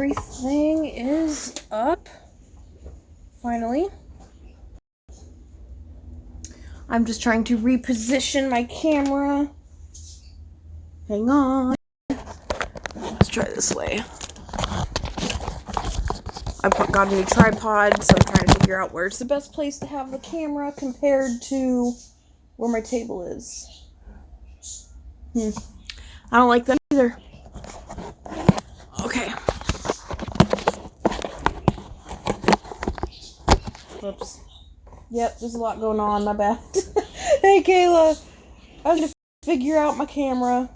everything is up. Finally. I'm just trying to reposition my camera. Hang on. Let's try this way. I got a new tripod, so I'm trying to figure out where's the best place to have the camera compared to where my table is. I don't like that either. Okay. Oops. Yep, there's a lot going on, my bad. Hey, Kayla. I was going to figure out my camera.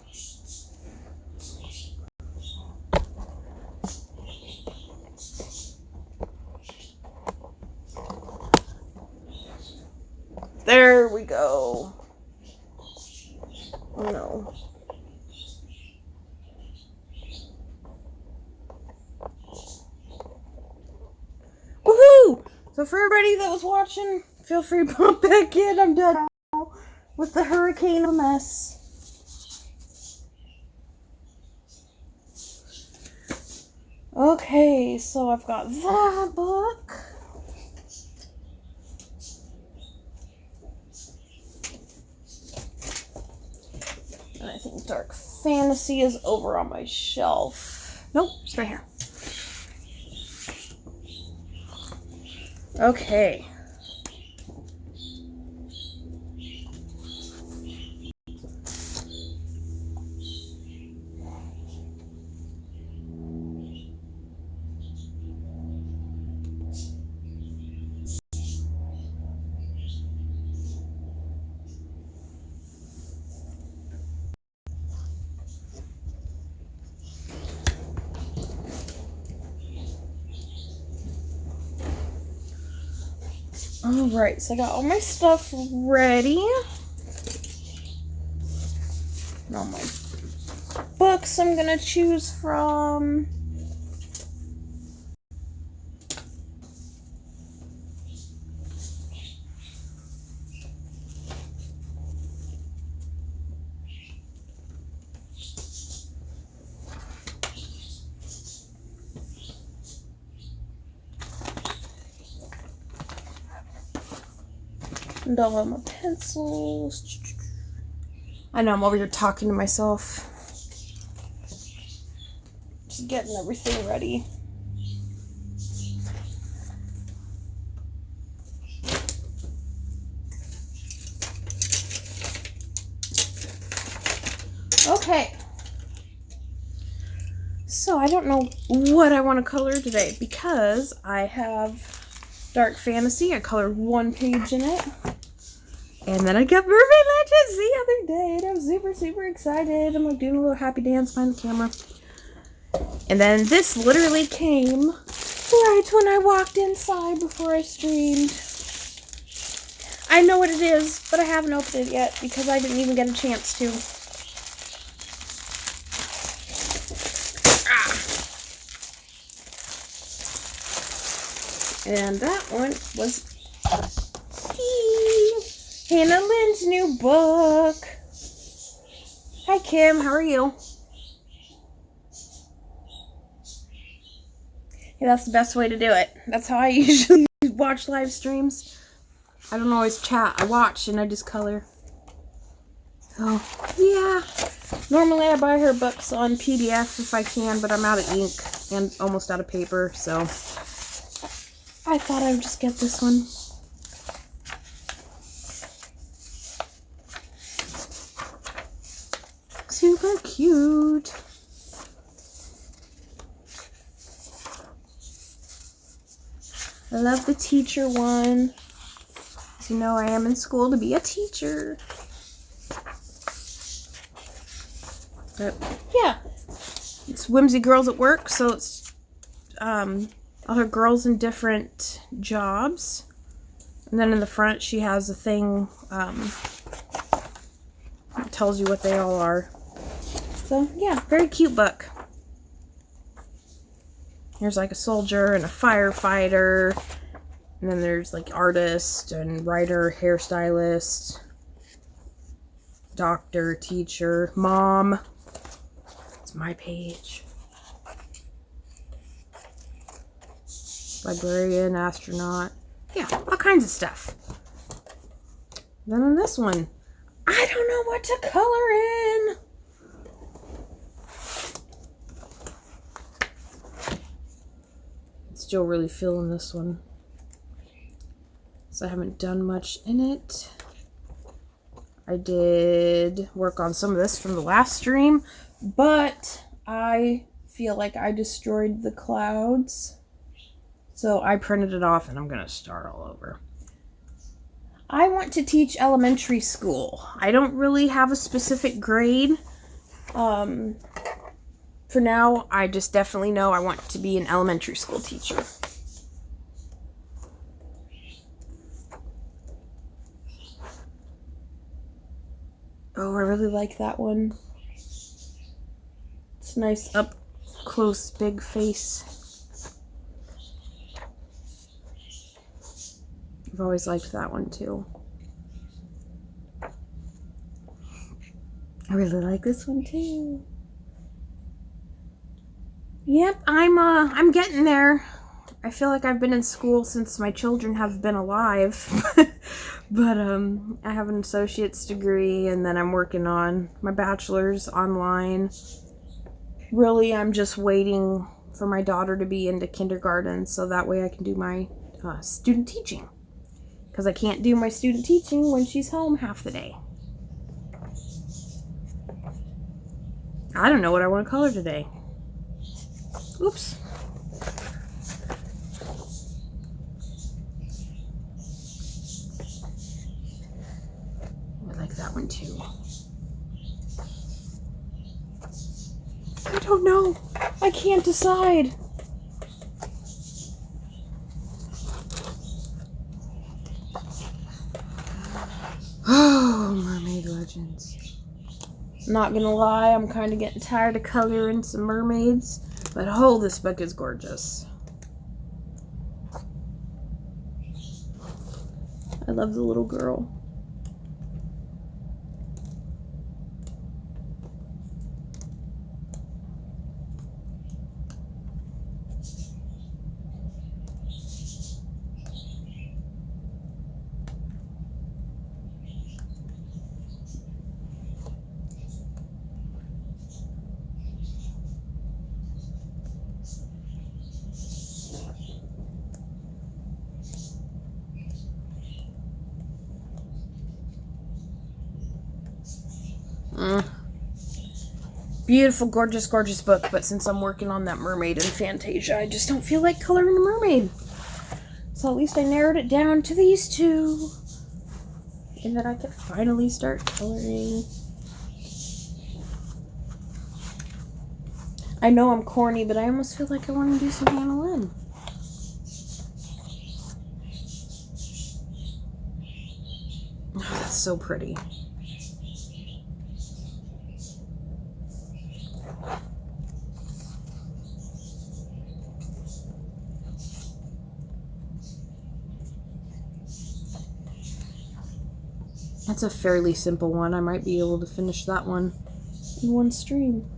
There we go. Oh no. Woohoo! So for everybody that was watching, feel free to pop back in. I'm done now with the hurricane of a mess. Okay, so I've got that book. And I think Dark Fantasy is over on my shelf. Nope, it's right here. Okay. Alright, so I got all my stuff ready. And all my books I'm gonna choose from. And all of my pencils. I know I'm over here talking to myself. Just getting everything ready. Okay. So I don't know what I want to color today because I have Dark Fantasy. I colored one page in it. And then I got Mermaid Legends the other day, and I'm super, super excited. I'm like doing a little happy dance behind the camera. And then this literally came right when I walked inside before I streamed. I know what it is, but I haven't opened it yet because I didn't even get a chance to. And that one was Hannah Lynn's new book. Hi, Kim. How are you? Yeah, that's the best way to do it. That's how I usually watch live streams. I don't always chat. I watch and I just color. So, yeah. Normally I buy her books on PDF if I can, but I'm out of ink and almost out of paper, so I thought I would just get this one. Super cute. I love the teacher one. As you know, I am in school to be a teacher. But yeah, it's Whimsy Girls at Work, so it's other girls in different jobs. And then in the front, she has a thing that tells you what they all are. So, yeah, very cute book. There's like a soldier and a firefighter. And then there's like artist and writer, hairstylist, doctor, teacher, mom. It's my page. librarian, astronaut. Yeah, all kinds of stuff. Then on this one, I don't know what to color in. Still really feeling this one. So I haven't done much in it. I did work on some of this from the last stream, but I feel like I destroyed the clouds. So I printed it off and I'm going to start all over. I want to teach elementary school. I don't really have a specific grade. For now, I just definitely know I want to be an elementary school teacher. Oh, I really like that one. It's a nice up close big face. I've always liked that one too. I really like this one too. Yep, I'm getting there. I feel like I've been in school since my children have been alive. But I have an associate's degree, and then I'm working on my bachelor's online. Really, I'm just waiting for my daughter to be into kindergarten so that way I can do my student teaching. Because I can't do my student teaching when she's home half the day. I don't know what I want to color today. Oops. I like that one too. I don't know. I can't decide. Oh, Mermaid Legends. Not gonna lie, I'm kind of getting tired of coloring some mermaids, but oh, this book is gorgeous. I love the little girl. Beautiful, gorgeous, gorgeous book, but since I'm working on that mermaid in Fantasia, I just don't feel like coloring a mermaid. So at least I narrowed it down to these two. And then I can finally start coloring. I know I'm corny, but I almost feel like I want to do some Hannah Lynn. Oh, that's so pretty. That's a fairly simple one. I might be able to finish that one in one stream.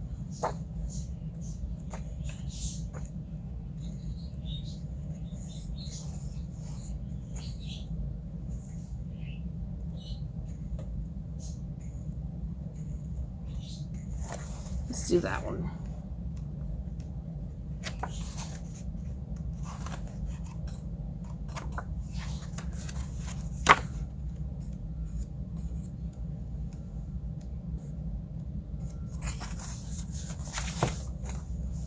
Let's do that one.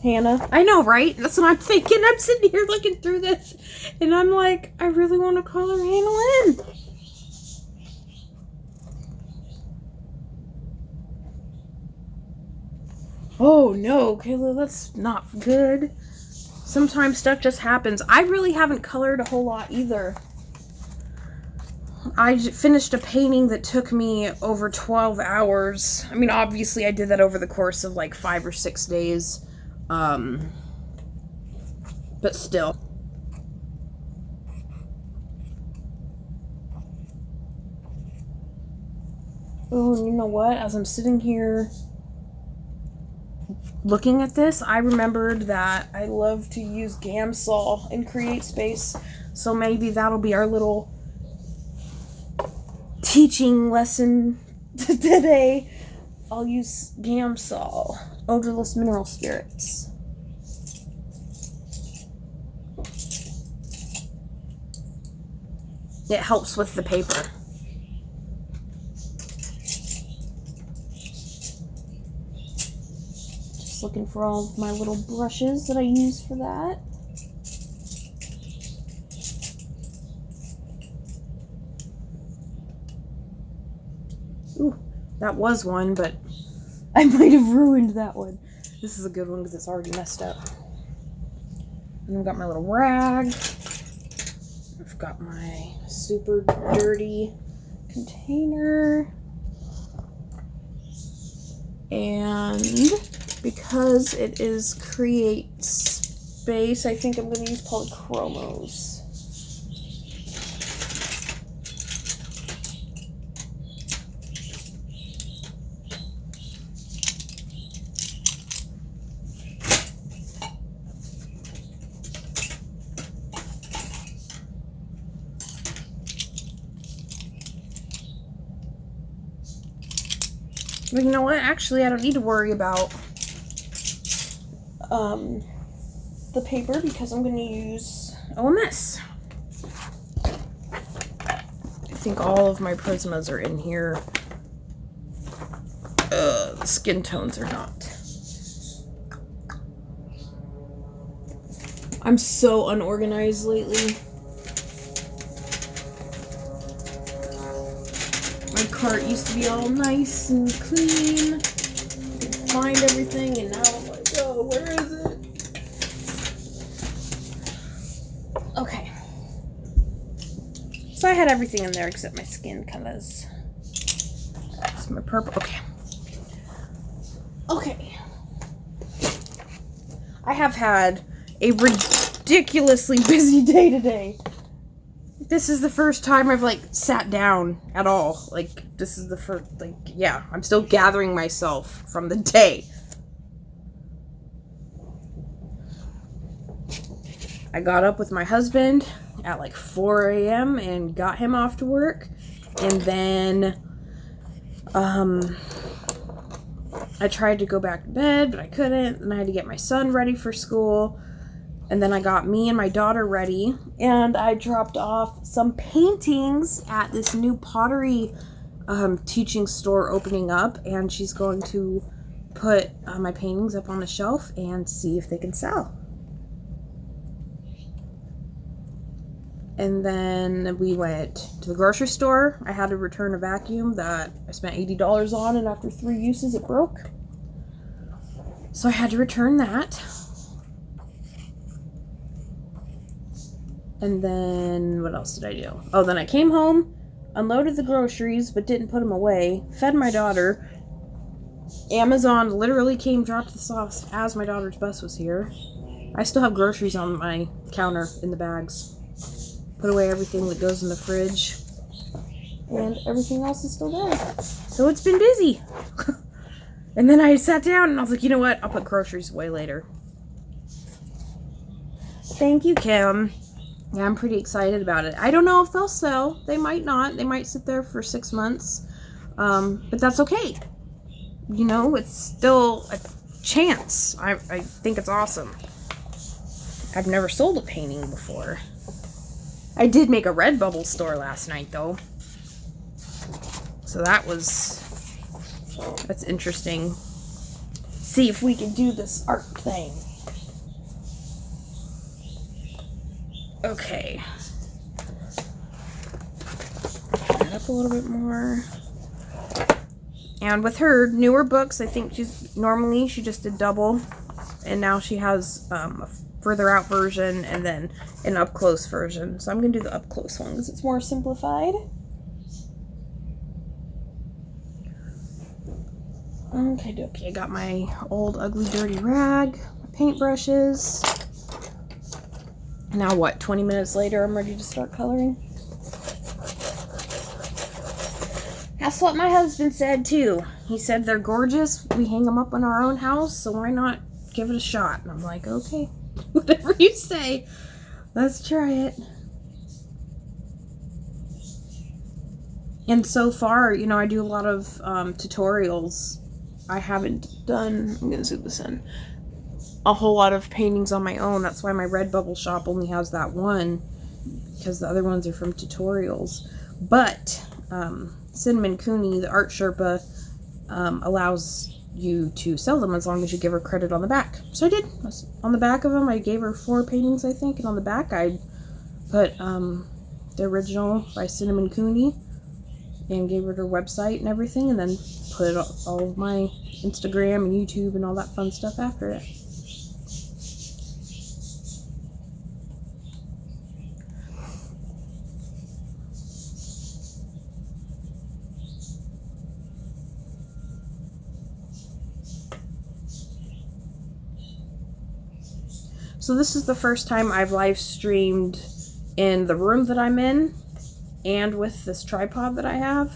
Hannah. I know, right? That's what I'm thinking. I'm sitting here looking through this, and I'm like, I really want to color Hannah Lynn. Oh, no, Kayla, that's not good. Sometimes stuff just happens. I really haven't colored a whole lot either. I finished a painting that took me over 12 hours. I mean, obviously, I did that over the course of like 5 or 6 days. But still. Oh, you know what? As I'm sitting here looking at this, I remembered that I love to use Gamsol in Create Space. So maybe that'll be our little teaching lesson today. I'll use Gamsol, odorless mineral spirits. It helps with the paper. Just looking for all of my little brushes that I use for that. Ooh, that was one, but I might have ruined that one. This is a good one because it's already messed up. And I've got my little rag. I've got my super dirty container. And because it is Create Space, I think I'm going to use polychromos. But you know what? Actually, I don't need to worry about the paper because I'm going to use OMS. I think all of my Prismas are in here. The skin tones are not. I'm so unorganized lately. My cart used to be all nice and clean. I could find everything, and now I'm like, oh, where is it? Okay. So I had everything in there except my skin colors. That's my purple. Okay. Okay. I have had a ridiculously busy day today. This is the first time I've, like, sat down at all. Like, this is the first, like, yeah. I'm still gathering myself from the day. I got up with my husband at, like, 4 a.m. and got him off to work. And then, I tried to go back to bed, but I couldn't. And I had to get my son ready for school. And then I got me and my daughter ready, and I dropped off some paintings at this new pottery teaching store opening up, and she's going to put my paintings up on the shelf and see if they can sell. And then we went to the grocery store. I had to return a vacuum that I spent $80 on, and after 3 uses it broke. So I had to return that. And then, what else did I do? Oh, then I came home, unloaded the groceries, but didn't put them away, fed my daughter. Amazon literally came, dropped this off as my daughter's bus was here. I still have groceries on my counter in the bags. Put away everything that goes in the fridge. And everything else is still there. So it's been busy. And then I sat down and I was like, you know what? I'll put groceries away later. Thank you, Kim. Yeah, I'm pretty excited about it. I don't know if they'll sell. They might not. They might sit there for 6 months. But that's okay. You know, it's still a chance. I think it's awesome. I've never sold a painting before. I did make a Redbubble store last night, though. So that's interesting. See if we can do this art thing. Okay. Add up a little bit more. And with her newer books, I think she just did double. And now she has a further out version and then an up close version. So I'm going to do the up close one because it's more simplified. Okay, I got my old ugly dirty rag, my paintbrushes. Now what, 20 minutes later, I'm ready to start coloring? That's what my husband said too. he said they're gorgeous. We hang them up in our own house, so why not give it a shot? And I'm like, okay, whatever you say. Let's try it. And so far, you know, I do a lot of tutorials. I haven't done, I'm going to zoom this in, a whole lot of paintings on my own. That's why my Redbubble shop only has that one, because the other ones are from tutorials. But Cinnamon Cooney, the art Sherpa, allows you to sell them as long as you give her credit on the back. So I did. On the back of them, I gave her 4 paintings, I think, and on the back I put the original by Cinnamon Cooney and gave her website and everything, and then put all of my Instagram and YouTube and all that fun stuff after it. So this is the first time I've live streamed in the room that I'm in and with this tripod that I have.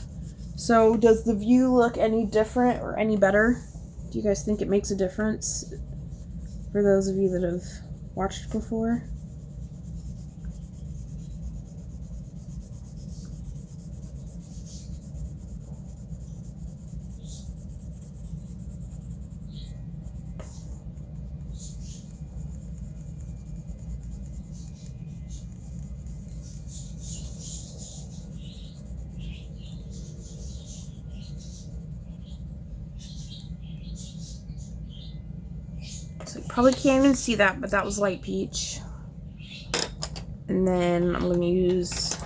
So does the view look any different or any better? Do you guys think it makes a difference for those of you that have watched before? So you probably can't even see that, but that was light peach. And then I'm going to use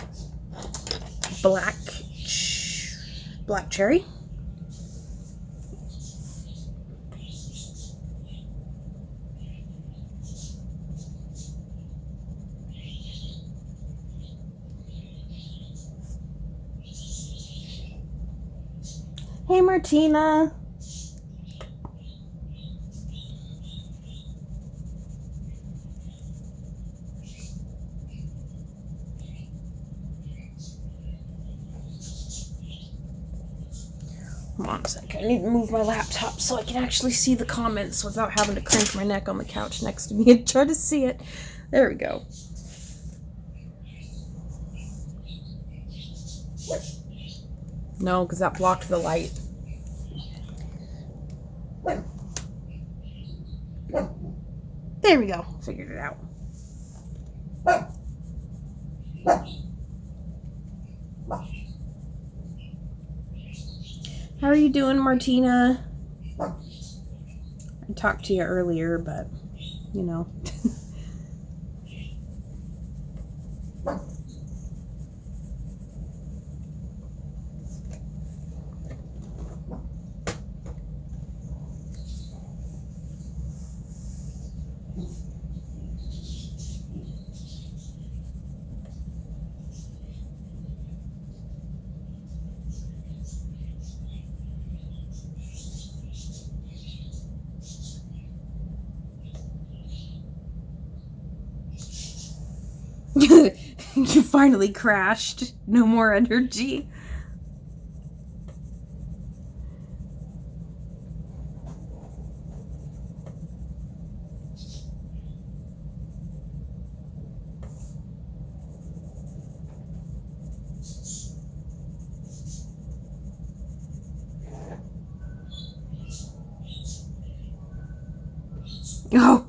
black cherry. Hey, Martina. Hold on a sec. I need to move my laptop so I can actually see the comments without having to crank my neck on the couch next to me and try to see it. There we go. No, because that blocked the light. There we go. Figured it out. How are you doing, Martina? I talked to you earlier, but, you know. You finally crashed. No more energy. Oh.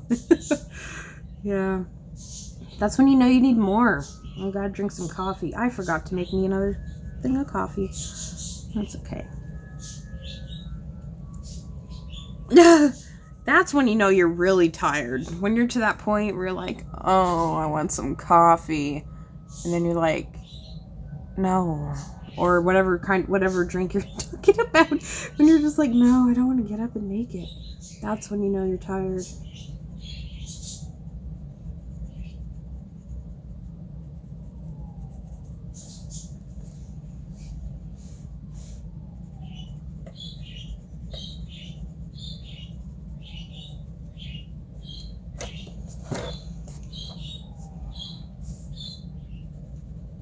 Yeah. That's when you know you need more. I gotta drink some coffee. I forgot to make me another thing of coffee. That's okay. That's when you know you're really tired. When you're to that point where you're like, oh, I want some coffee. And then you're like, no. Or whatever drink you're talking about. When you're just like, no, I don't want to get up and make it. That's when you know you're tired.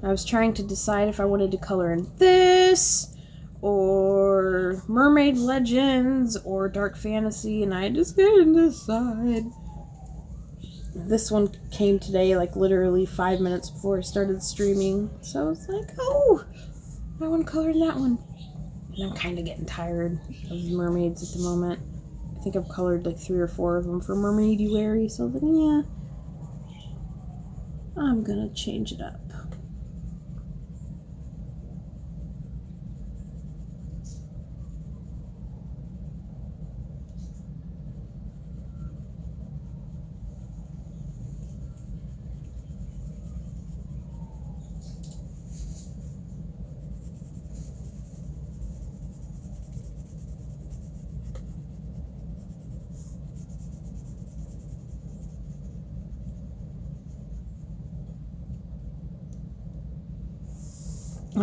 I was trying to decide if I wanted to color in this or Mermaid Legends or Dark Fantasy, and I just couldn't decide. This one came today, like literally 5 minutes before I started streaming, so I was like, oh, I want to color in that one. And I'm kind of getting tired of mermaids at the moment. I think I've colored like 3 or 4 of them for Mermaiduary, so then yeah, I'm gonna change it up.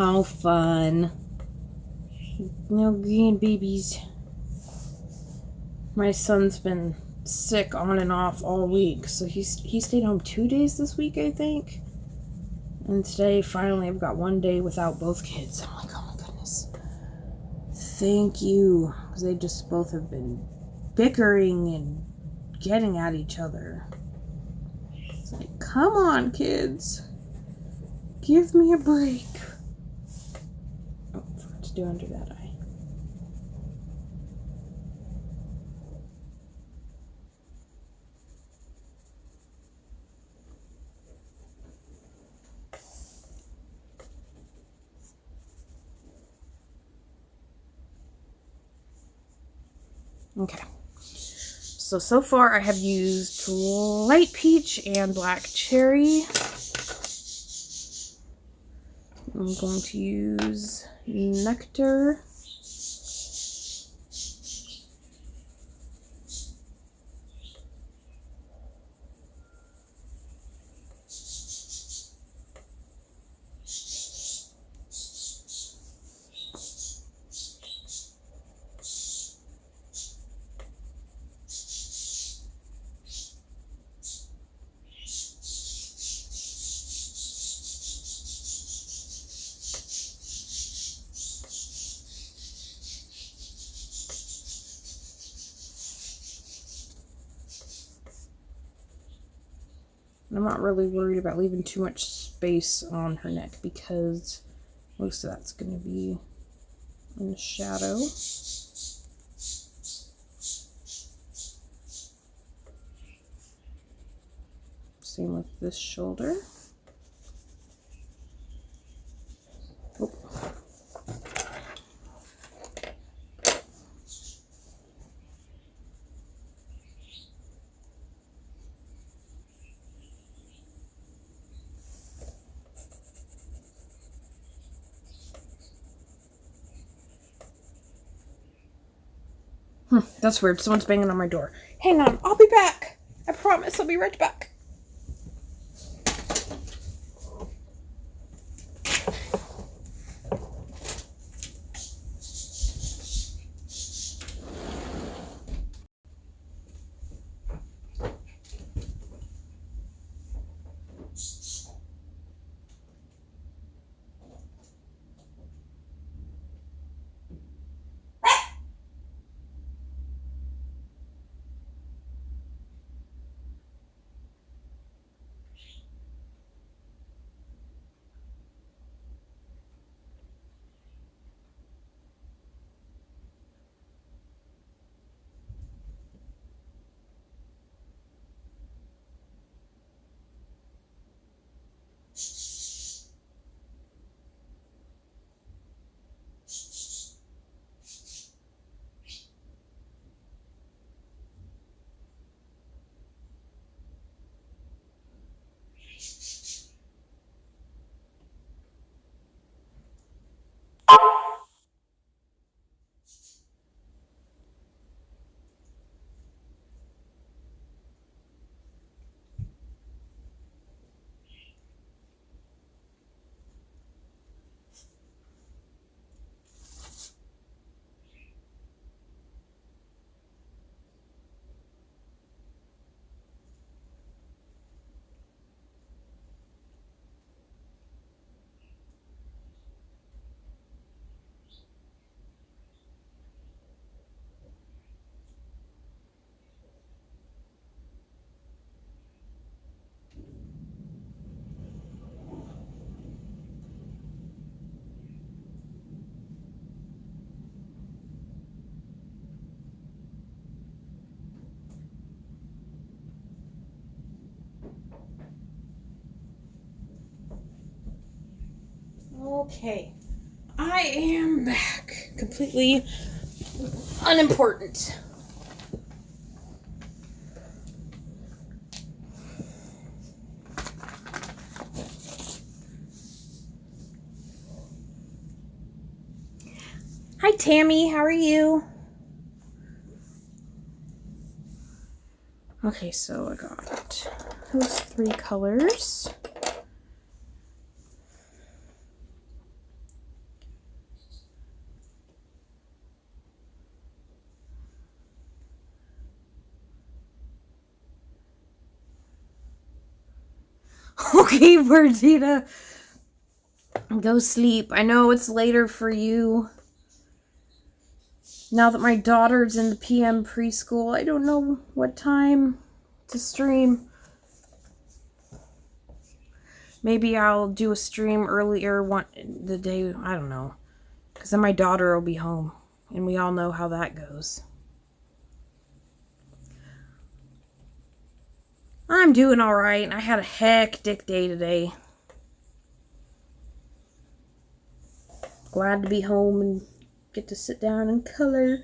Oh, fun. No green babies. My son's been sick on and off all week, so he stayed home 2 days this week, I think. And today, finally, I've got 1 day without both kids. I'm like, oh my goodness. Thank you. Because they just both have been bickering and getting at each other. It's like, come on, kids. Give me a break. Oh, I forgot to do under that eye. Okay. So far I have used light peach and black cherry. I'm going to use nectar. I'm not really worried about leaving too much space on her neck because most of that's going to be in the shadow. Same with this shoulder. Oh. That's weird. Someone's banging on my door. Hang on, I'll be back. I promise I'll be right back. Okay, I am back. Completely unimportant. Hi, Tammy. How are you? Okay, so I got those 3 colors. Okay, Bertina. Go sleep. I know it's later for you. Now that my daughter's in the PM preschool, I don't know what time to stream. Maybe I'll do a stream earlier the day, I don't know. Because then my daughter will be home. And we all know how that goes. I'm doing alright. I had a hectic day today. Glad to be home and get to sit down and color.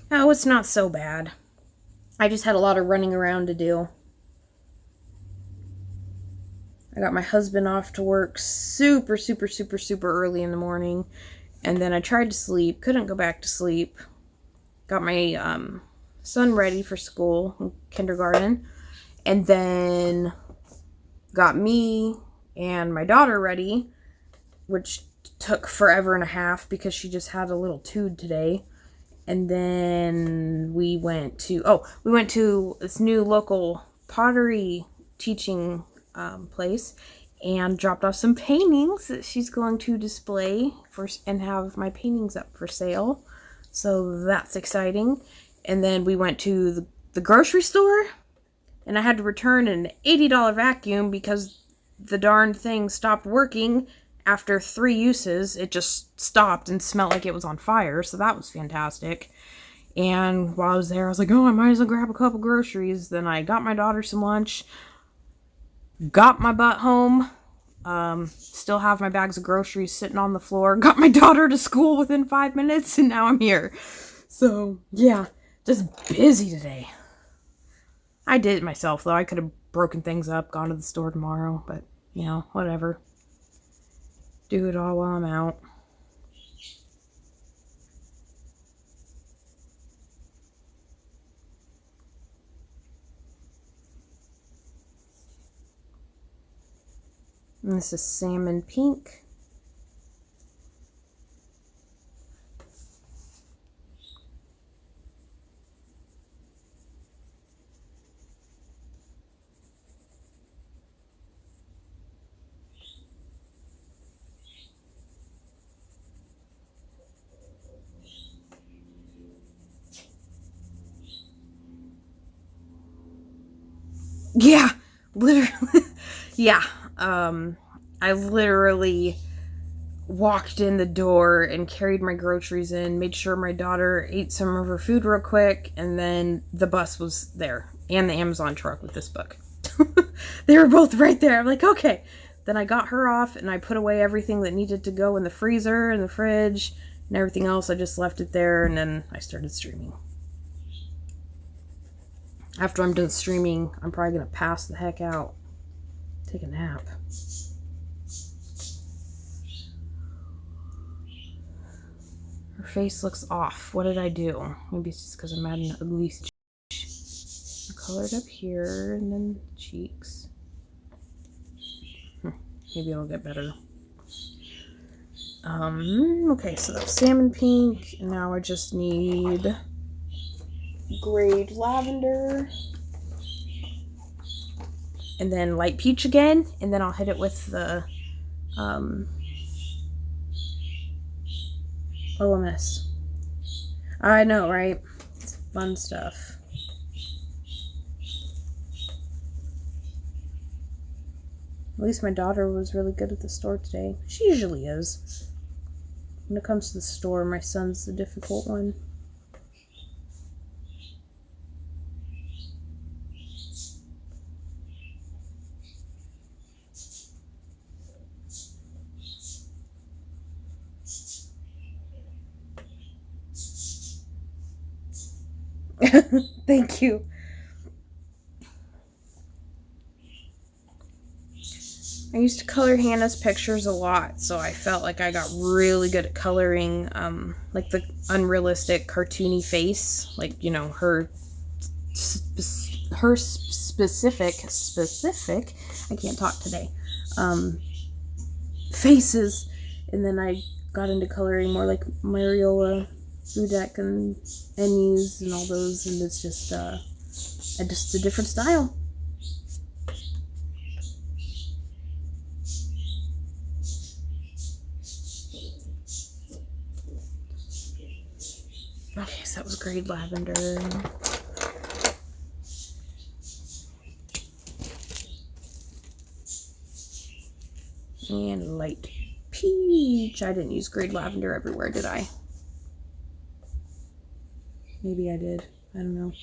Oh, it's not so bad. I just had a lot of running around to do. I got my husband off to work super early in the morning. And then I tried to sleep. Couldn't go back to sleep. Got my son ready for school, kindergarten. And then got me and my daughter ready, which took forever and a half because she just had a little tude today. And then we went to this new local pottery teaching place and dropped off some paintings that she's going to display and have my paintings up for sale. So that's exciting. And then we went to the grocery store and I had to return an $80 vacuum because the darn thing stopped working. After 3 uses, it just stopped and smelled like it was on fire. So that was fantastic. And while I was there, I was like, oh, I might as well grab a couple groceries. Then I got my daughter some lunch. Got my butt home. Still have my bags of groceries sitting on the floor. Got my daughter to school within 5 minutes. And now I'm here. So, yeah. Just busy today. I did it myself, though. I could have broken things up, gone to the store tomorrow. But, you know, whatever. Do it all while I'm out. And this is salmon pink. Yeah, literally. Yeah. I literally walked in the door and carried my groceries in, made sure my daughter ate some of her food real quick, and then the bus was there and the Amazon truck with this book. They were both right there. I'm like, okay. Then I got her off and I put away everything that needed to go in the freezer and the fridge and everything else. I just left it there and then I started streaming. After I'm done streaming, I'm probably going to pass the heck out. Take a nap. Her face looks off. What did I do? Maybe it's just because I'm adding an ugly cheek. I colored up here and then cheeks. Maybe it'll get better. Okay, so that's salmon pink. And now I just need grade lavender. And then light peach again. And then I'll hit it with the OMS. I know, right? It's fun stuff. At least my daughter was really good at the store today. She usually is. When it comes to the store, my son's the difficult one. Thank you. I used to color Hannah's pictures a lot, so I felt like I got really good at coloring, like the unrealistic cartoony face, like, you know, her specific, I can't talk today, faces. And then I got into coloring more like Mariola, Dudek, and Ennies and all those, and it's just a different style. Okay, so that was grade lavender. And light peach. I didn't use grade lavender everywhere, did I? Maybe I did. I don't know.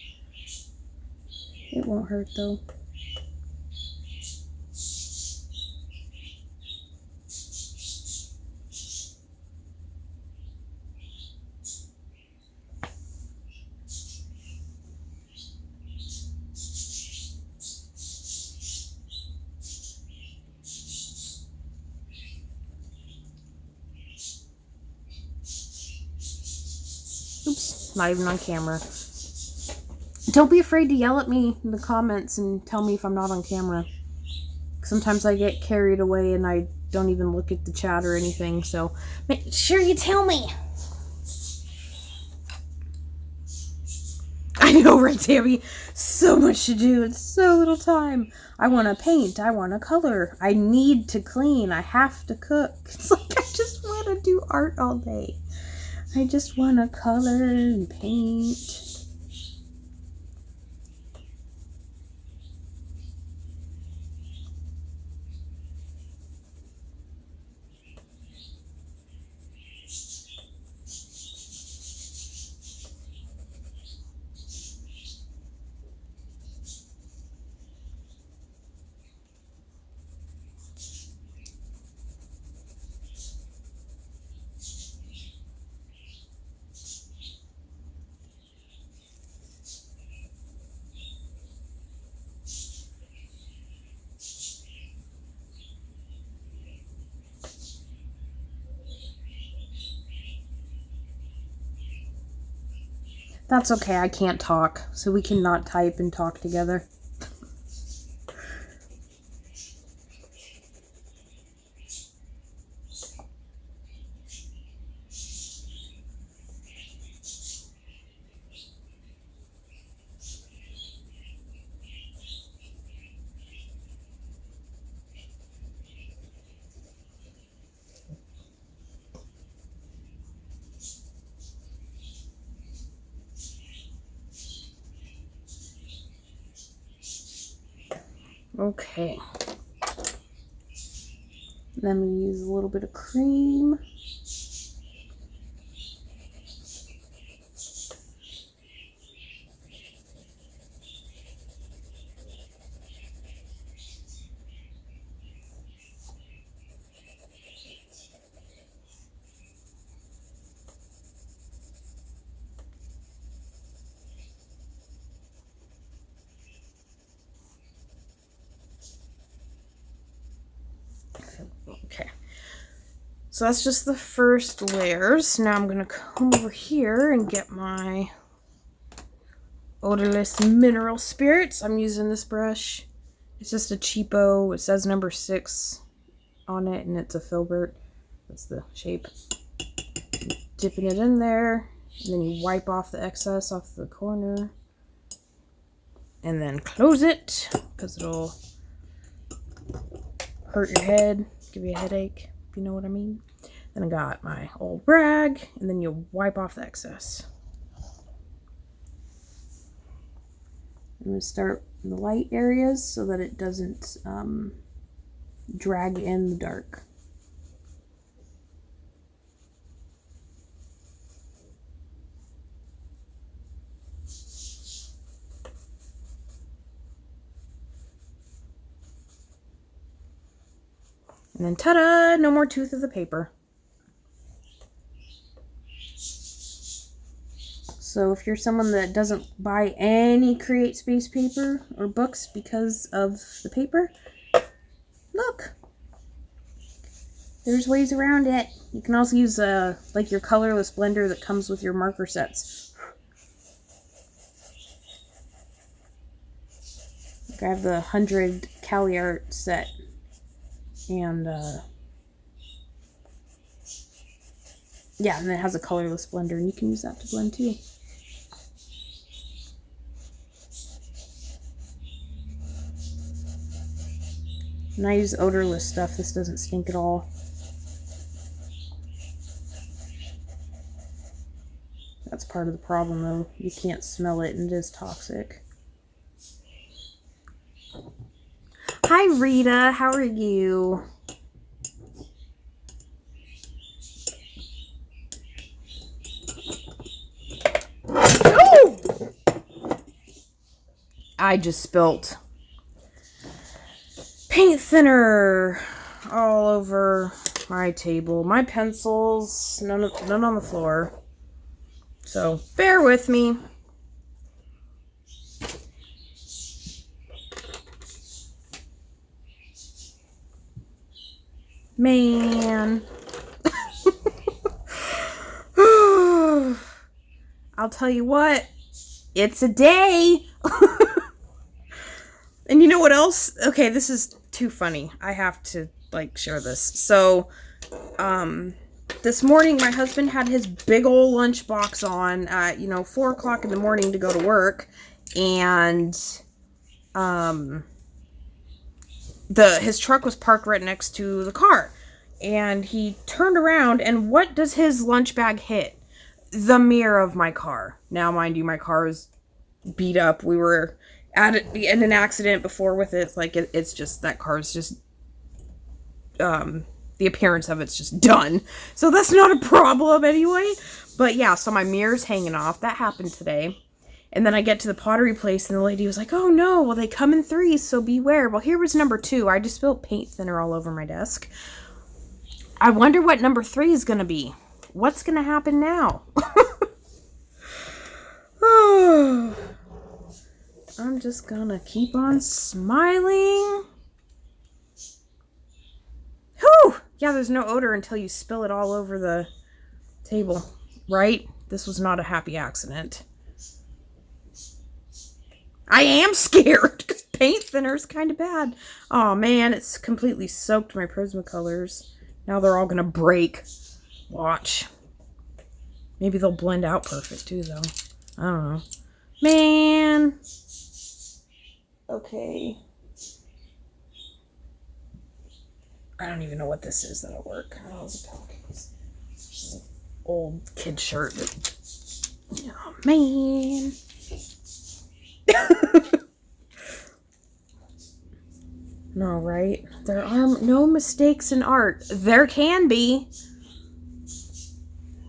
It won't hurt though. Oops, not even on camera. Don't be afraid to yell at me in the comments and tell me if I'm not on camera. Sometimes I get carried away and I don't even look at the chat or anything, so make sure you tell me. I know, right, Tammy? So much to do. It's so little time. I want to paint. I want to color. I need to clean. I have to cook. It's like I just want to do art all day. I just want to color and paint. That's okay, I can't talk, so we cannot type and talk together. Okay. Then we use a little bit of cream. Okay. So that's just the first layers. Now I'm going to come over here and get my odorless mineral spirits. I'm using this brush. It's just a cheapo. It says number 6 on it, and it's a filbert. That's the shape. Dipping it in there, and then you wipe off the excess off the corner, and then close it because it'll hurt your head, give you a headache, if you know what I mean. Then I got my old rag, and then you wipe off the excess. I'm going to start in the light areas so that it doesn't drag in the dark. And then ta-da! No more tooth of the paper. So if you're someone that doesn't buy any Create Space paper or books because of the paper, look, there's ways around it. You can also use like your colorless blender that comes with your marker sets. Like I have the 100 Cali Art set, and yeah, and it has a colorless blender, and you can use that to blend too. And I use odorless stuff. This doesn't stink at all. That's part of the problem, though. You can't smell it, and it is toxic. Hi, Rita. How are you? Oh! I just spilt paint thinner all over my table. My pencils, none on the floor. So, bear with me. Man. I'll tell you what, it's a day. And you know what else? Okay, this is too funny. I have to, like, share this. So, this morning my husband had his big old lunchbox on at, 4 o'clock in the morning to go to work. And, his truck was parked right next to the car. And he turned around, and what does his lunch bag hit? The mirror of my car. Now, mind you, my car is beat up. We were in an accident before with it. Like, it's just, that car is just, the appearance of it's just done. So that's not a problem anyway. But yeah, so my mirror's hanging off. That happened today. And then I get to the pottery place, and the lady was like, oh no, well, they come in 3s, so beware. Well, here was number 2. I just spilled paint thinner all over my desk. I wonder what number 3 is going to be. What's going to happen now? Oh, I'm just going to keep on smiling. Whew! Yeah, there's no odor until you spill it all over the table, right? This was not a happy accident. I am scared because paint thinner is kind of bad. Oh man, it's completely soaked my Prismacolors. Now they're all going to break. Watch. Maybe they'll blend out perfect too, though. I don't know. Man. Okay. I don't even know what this is that'll work. Oh, it's a pillowcase. This is an old kid shirt. But... oh, man. No, right? There are no mistakes in art. There can be.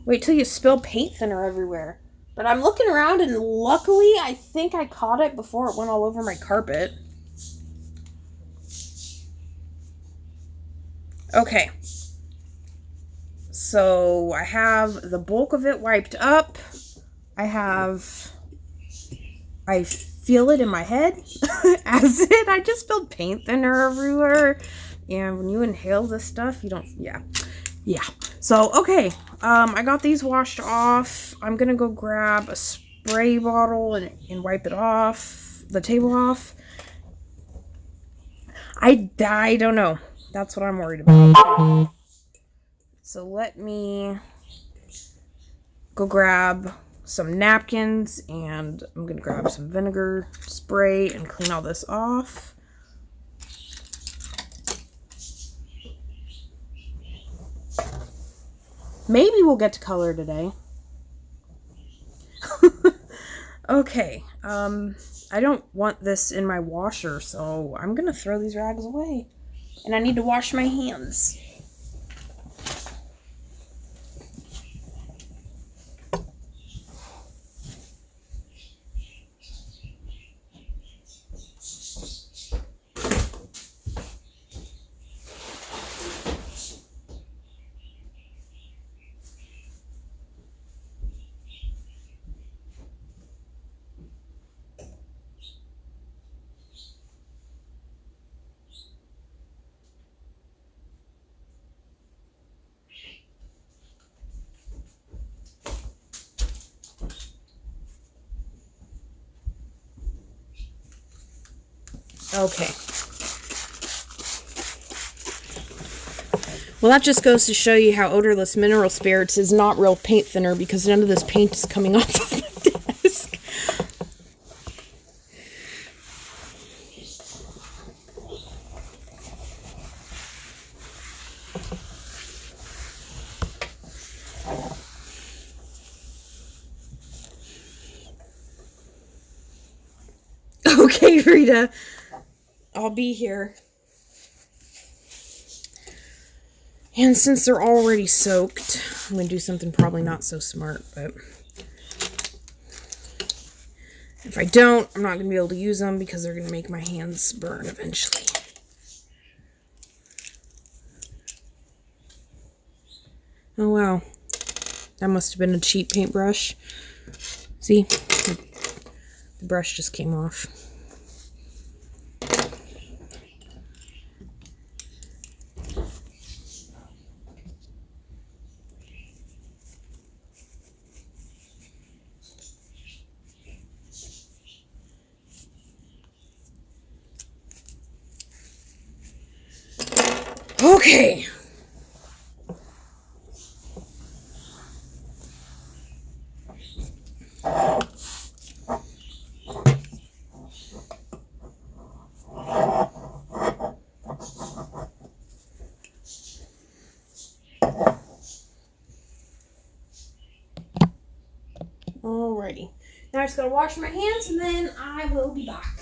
Wait till you spill paint thinner everywhere. But I'm looking around, and luckily I think I caught it before it went all over my carpet. Okay. So I have the bulk of it wiped up. I feel it in my head as I just spilled paint thinner everywhere. And when you inhale this stuff, you don't, yeah. So, okay, I got these washed off. I'm gonna go grab a spray bottle and wipe it off, the table off. I don't know. That's what I'm worried about. So let me go grab some napkins, and I'm gonna grab some vinegar spray and clean all this off. Maybe we'll get to color today. Okay, I don't want this in my washer, so I'm gonna throw these rags away. And I need to wash my hands. Okay. Well, that just goes to show you how odorless mineral spirits is not real paint thinner, because none of this paint is coming off of the desk. Okay, Rita. I'll be here. And since they're already soaked, I'm going to do something probably not so smart, but if I don't, I'm not going to be able to use them because they're going to make my hands burn eventually. Oh, wow. That must have been a cheap paintbrush. See? The brush just came off. Okay. Alrighty. Now I just gotta wash my hands and then I will be back.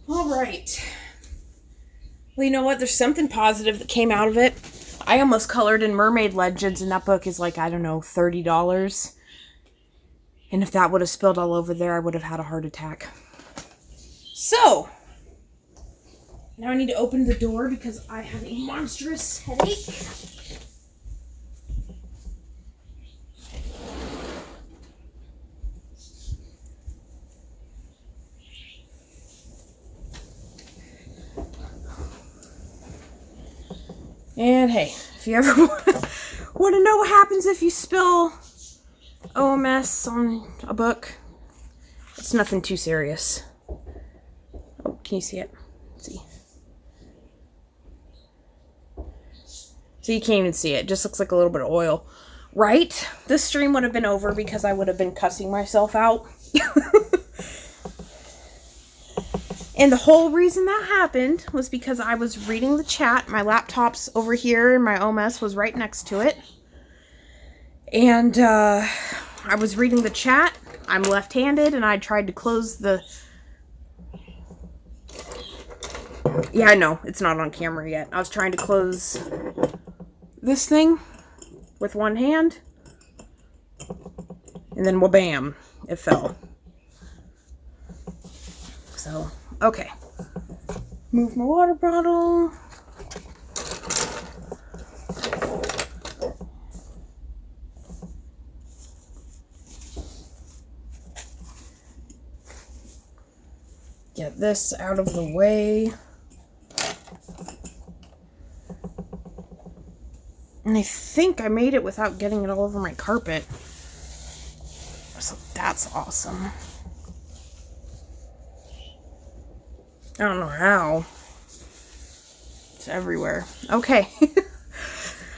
Alright. Well, you know what? There's something positive that came out of it. I almost colored in Mermaid Legends, and that book is like, I don't know, $30. And if that would have spilled all over there, I would have had a heart attack. So, now I need to open the door because I have a monstrous headache. And hey, if you ever want to know what happens if you spill OMS on a book, it's nothing too serious. Oh, can you see it? Let's see. So you can't even see it. It just looks like a little bit of oil. Right? This stream would have been over because I would have been cussing myself out. And the whole reason that happened was because I was reading the chat. My laptop's over here and my OMS was right next to it. And I was reading the chat. I'm left-handed and I tried to close the... Yeah, I know. It's not on camera yet. I was trying to close this thing with one hand. And then, well, bam, it fell. So... Okay, move my water bottle. Get this out of the way. And I think I made it without getting it all over my carpet. So that's awesome. I don't know how. It's everywhere. Okay.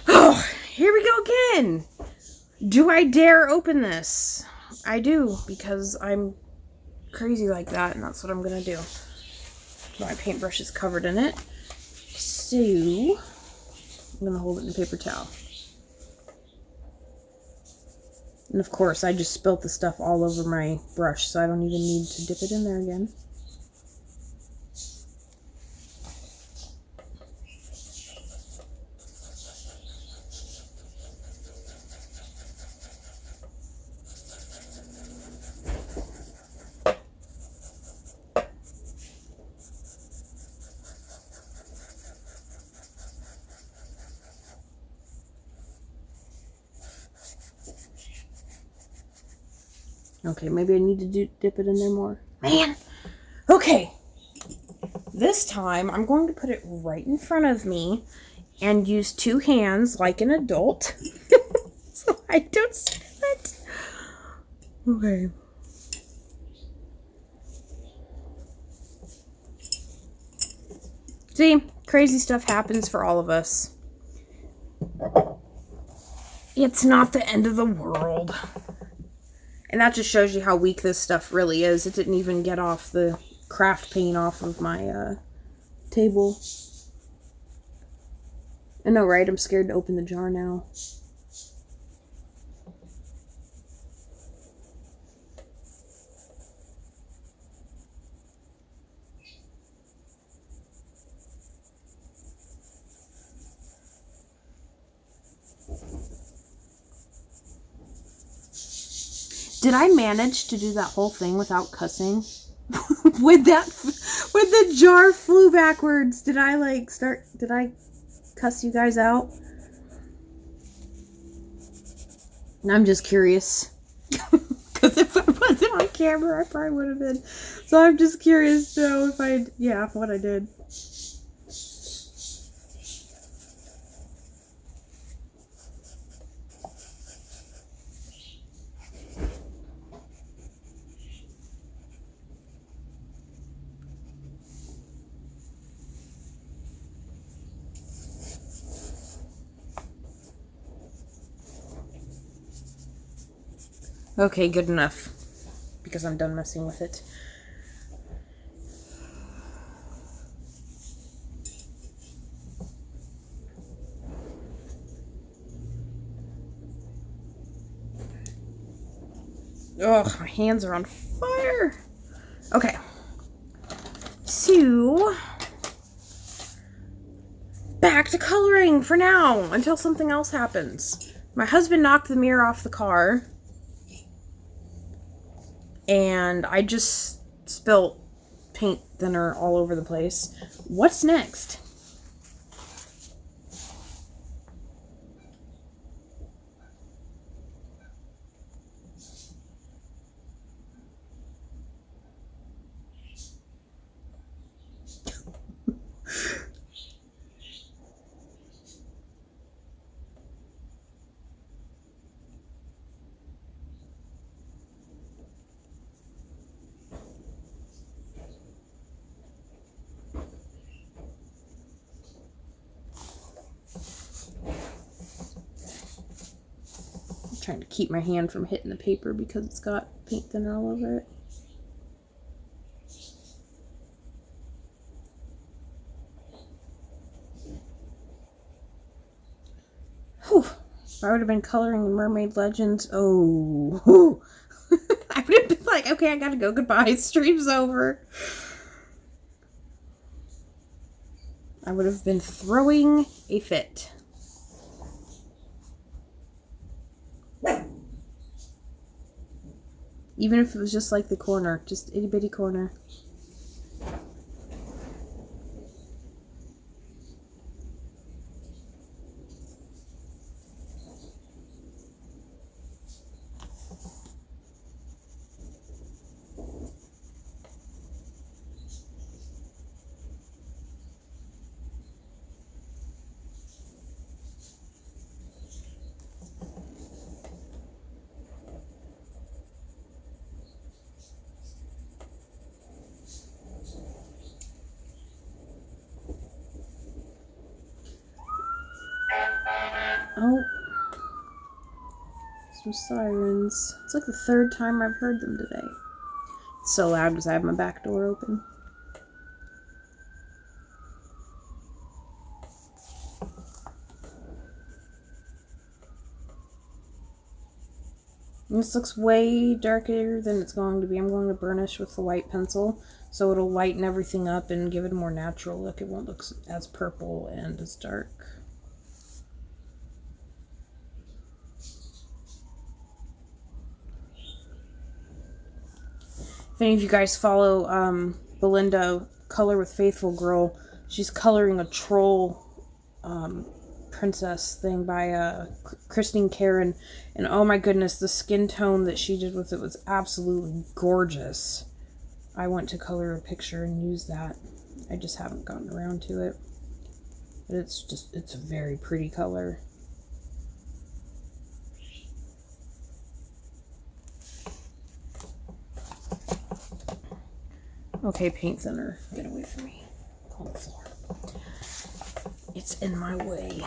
Oh, here we go again. Do I dare open this? I do, because I'm crazy like that, and that's what I'm going to do. My paintbrush is covered in it. So, I'm going to hold it in a paper towel. And of course, I just spilt the stuff all over my brush, so I don't even need to dip it in there again. Okay, maybe I need to dip it in there more. Man! Okay. This time, I'm going to put it right in front of me and use 2 hands like an adult. So I don't spit. Okay. See, crazy stuff happens for all of us. It's not the end of the world. And that just shows you how weak this stuff really is. It didn't even get off the craft paint off of my table. I know, right? I'm scared to open the jar now. Did I manage to do that whole thing without cussing? When the jar flew backwards, did I cuss you guys out? I'm just curious. Because if I wasn't on camera, I probably would have been. So I'm just curious to know if what I did. Okay, good enough. Because I'm done messing with it. Ugh, my hands are on fire. Okay. So, back to coloring for now, until something else happens. My husband knocked the mirror off the car. And I just spilt paint thinner all over the place. What's next? Trying to keep my hand from hitting the paper because it's got paint thinner all over it. Whew. If I would have been coloring Mermaid Legends, I would have been like, okay, I gotta go, goodbye, stream's over. I would have been throwing a fit. Even if it was just like the corner, just itty bitty corner. Oh, some sirens. It's like the 3rd time I've heard them today. It's so loud because I have my back door open. This looks way darker than it's going to be. I'm going to burnish with the white pencil so it'll lighten everything up and give it a more natural look. It won't look as purple and as dark. If any of you guys follow Belinda, Color with Faithful Girl, she's coloring a troll Princess thing by Christine Karen. And oh my goodness, the skin tone that she did with it was absolutely gorgeous. I went to color a picture and use that. I just haven't gotten around to it. But it's a very pretty color. Okay, paint thinner, get away from me. On the floor. It's in my way.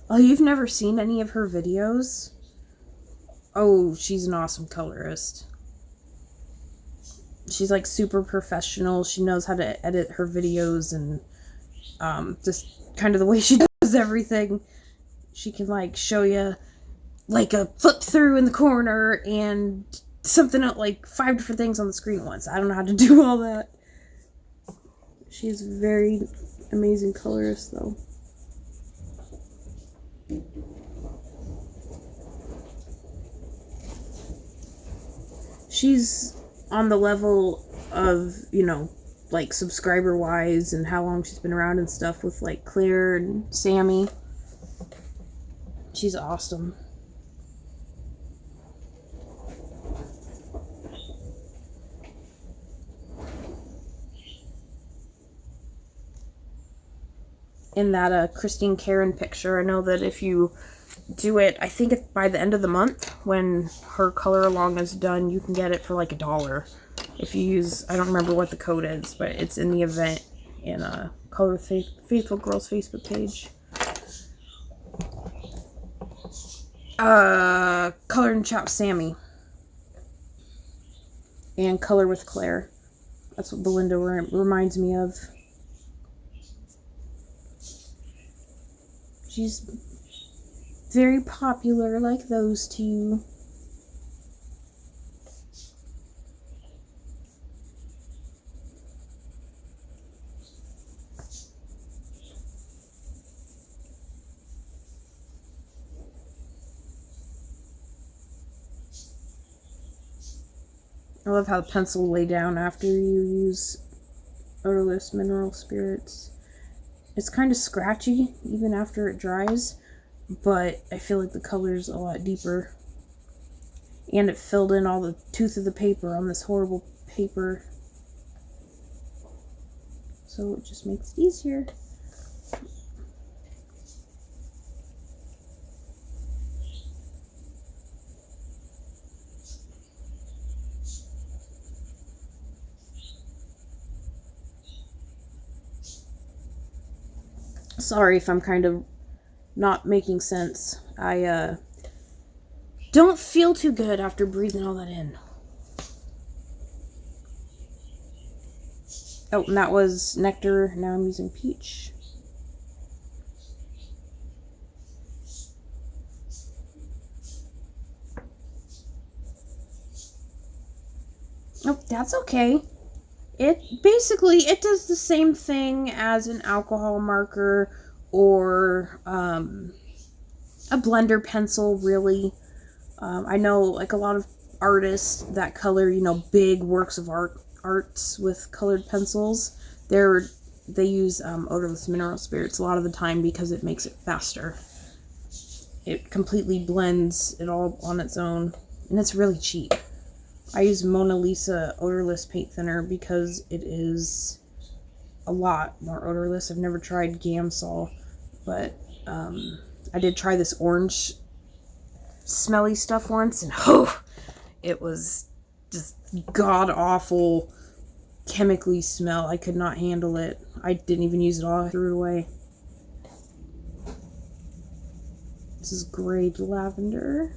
Oh, you've never seen any of her videos? Oh, she's an awesome colorist. She's like super professional. She knows how to edit her videos and just kind of the way she does everything. She can like show you like a flip through in the corner and something else, like 5 different things on the screen at once. I don't know how to do all that. She's a very amazing colorist though. She's on the level of, you know, like subscriber wise and how long she's been around and stuff with like Claire and Sammy. She's awesome. In that Christine Karen picture, I know that if you do it, I think it's by the end of the month when her color along is done, you can get it for like $1 if you use, I don't remember what the code is, but it's in the event in Color with Faithful Girls Facebook page. Color and Chop Sammy and Color with Claire. That's what Belinda reminds me of. She's very popular like those two. I love how the pencil will lay down after you use odorless mineral spirits. It's kind of scratchy even after it dries, but I feel like the color's a lot deeper. And it filled in all the tooth of the paper on this horrible paper. So it just makes it easier. Sorry if I'm kind of not making sense. I don't feel too good after breathing all that in. Oh, and that was Nectar. Now I'm using Peach. Oh, that's okay. It does the same thing as an alcohol marker or a blender pencil, really. I know like a lot of artists that color, you know, big works of arts with colored pencils. They use odorless mineral spirits a lot of the time because it makes it faster. It completely blends it all on its own, and it's really cheap. I use Mona Lisa odorless paint thinner because it is a lot more odorless. I've never tried Gamsol, but I did try this orange smelly stuff once, and it was just god-awful chemically smell. I could not handle it. I didn't even use it all. I threw it away. This is Grade Lavender.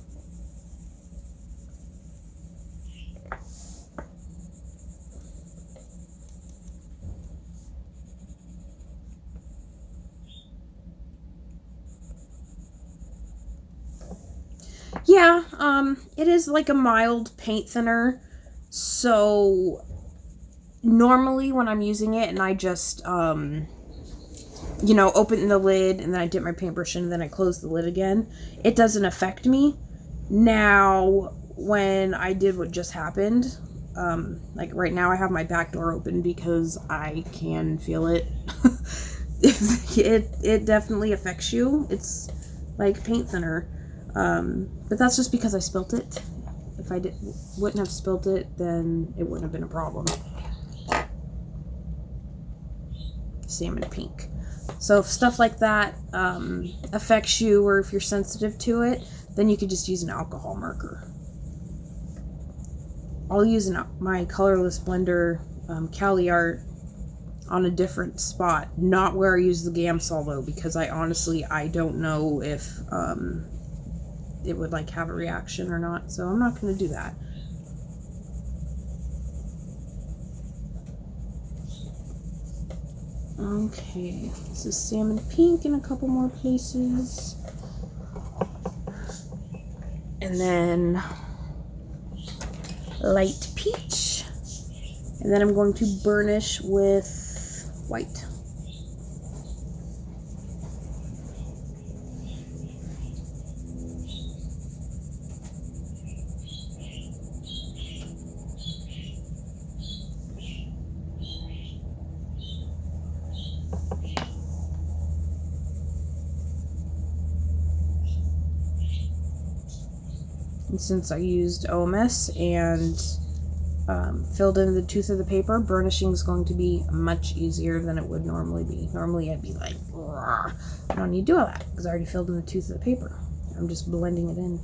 Yeah, it is like a mild paint thinner, so normally when I'm using it and I just you know, open the lid and then I dip my paintbrush in and then I close the lid again, it doesn't affect me. Now, when I did what just happened, like right now I have my back door open because I can feel it. It definitely affects you. It's like paint thinner. But that's just because I spilt it. If I wouldn't have spilt it, then it wouldn't have been a problem. Salmon pink. So if stuff like that affects you, or if you're sensitive to it, then you could just use an alcohol marker. I'll use my colorless blender Cali Art on a different spot, not where I use the Gamsol though, because I don't know if it would like have a reaction or not, so I'm not going to do that. Okay, this is salmon pink in a couple more places. And then light peach. And then I'm going to burnish with white. And since I used OMS and filled in the tooth of the paper, burnishing is going to be much easier than it would normally be. Normally I'd be like, I don't need to do all that because I already filled in the tooth of the paper. I'm just blending it in.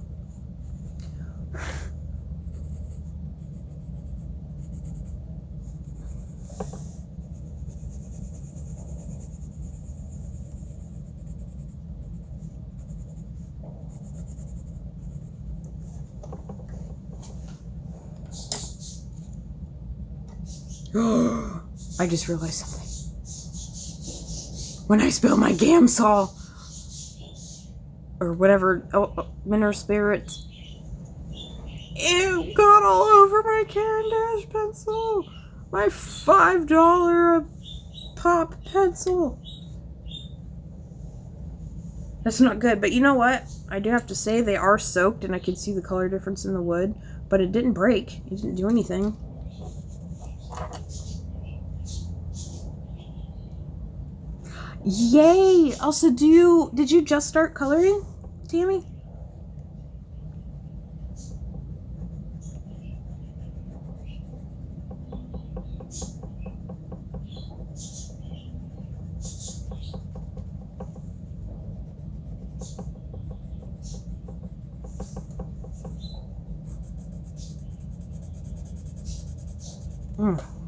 I just realized something. When I spill my Gamsol or whatever mineral spirits, it got all over my Caran d'Ache pencil. My $5 a pop pencil. That's not good, but you know what? I do have to say they are soaked and I can see the color difference in the wood, but it didn't break. It didn't do anything. Yay! Also, did you just start coloring, Tammy?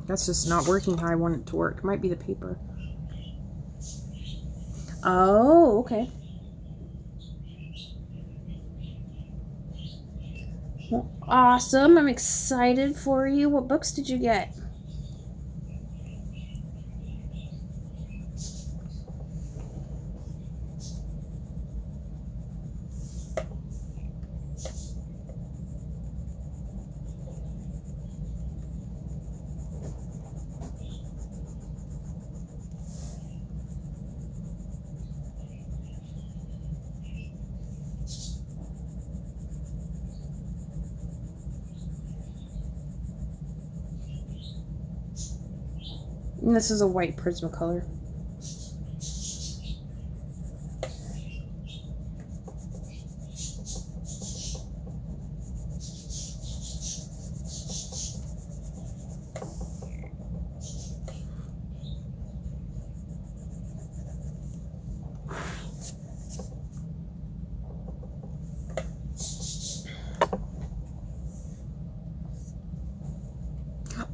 That's just not working how I want it to work. Might be the paper. Oh, okay. Well, awesome. I'm excited for you. What books did you get? And this is a white Prismacolor.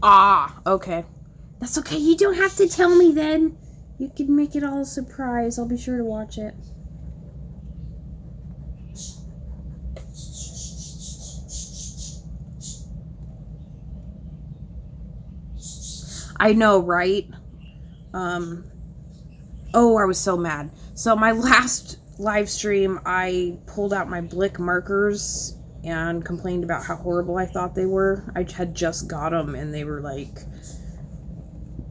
Ah, okay. That's okay. You don't have to tell me then. You can make it all a surprise. I'll be sure to watch it. I know, right? Oh, I was so mad. So my last live stream, I pulled out my Blick markers and complained about how horrible I thought they were. I had just got them and they were like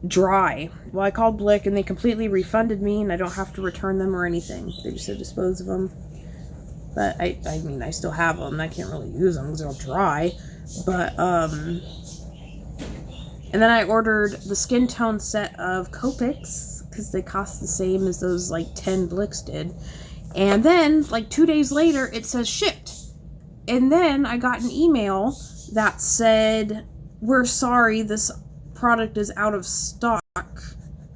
dry. Well, I called Blick and they completely refunded me and I don't have to return them or anything. They just said dispose of them. But I mean, I still have them. I can't really use them because they're all dry. But, and then I ordered the skin tone set of Copics because they cost the same as those, like, 10 Blicks did. And then, like, 2 days later, it says shipped. And then I got an email that said, we're sorry, this product is out of stock.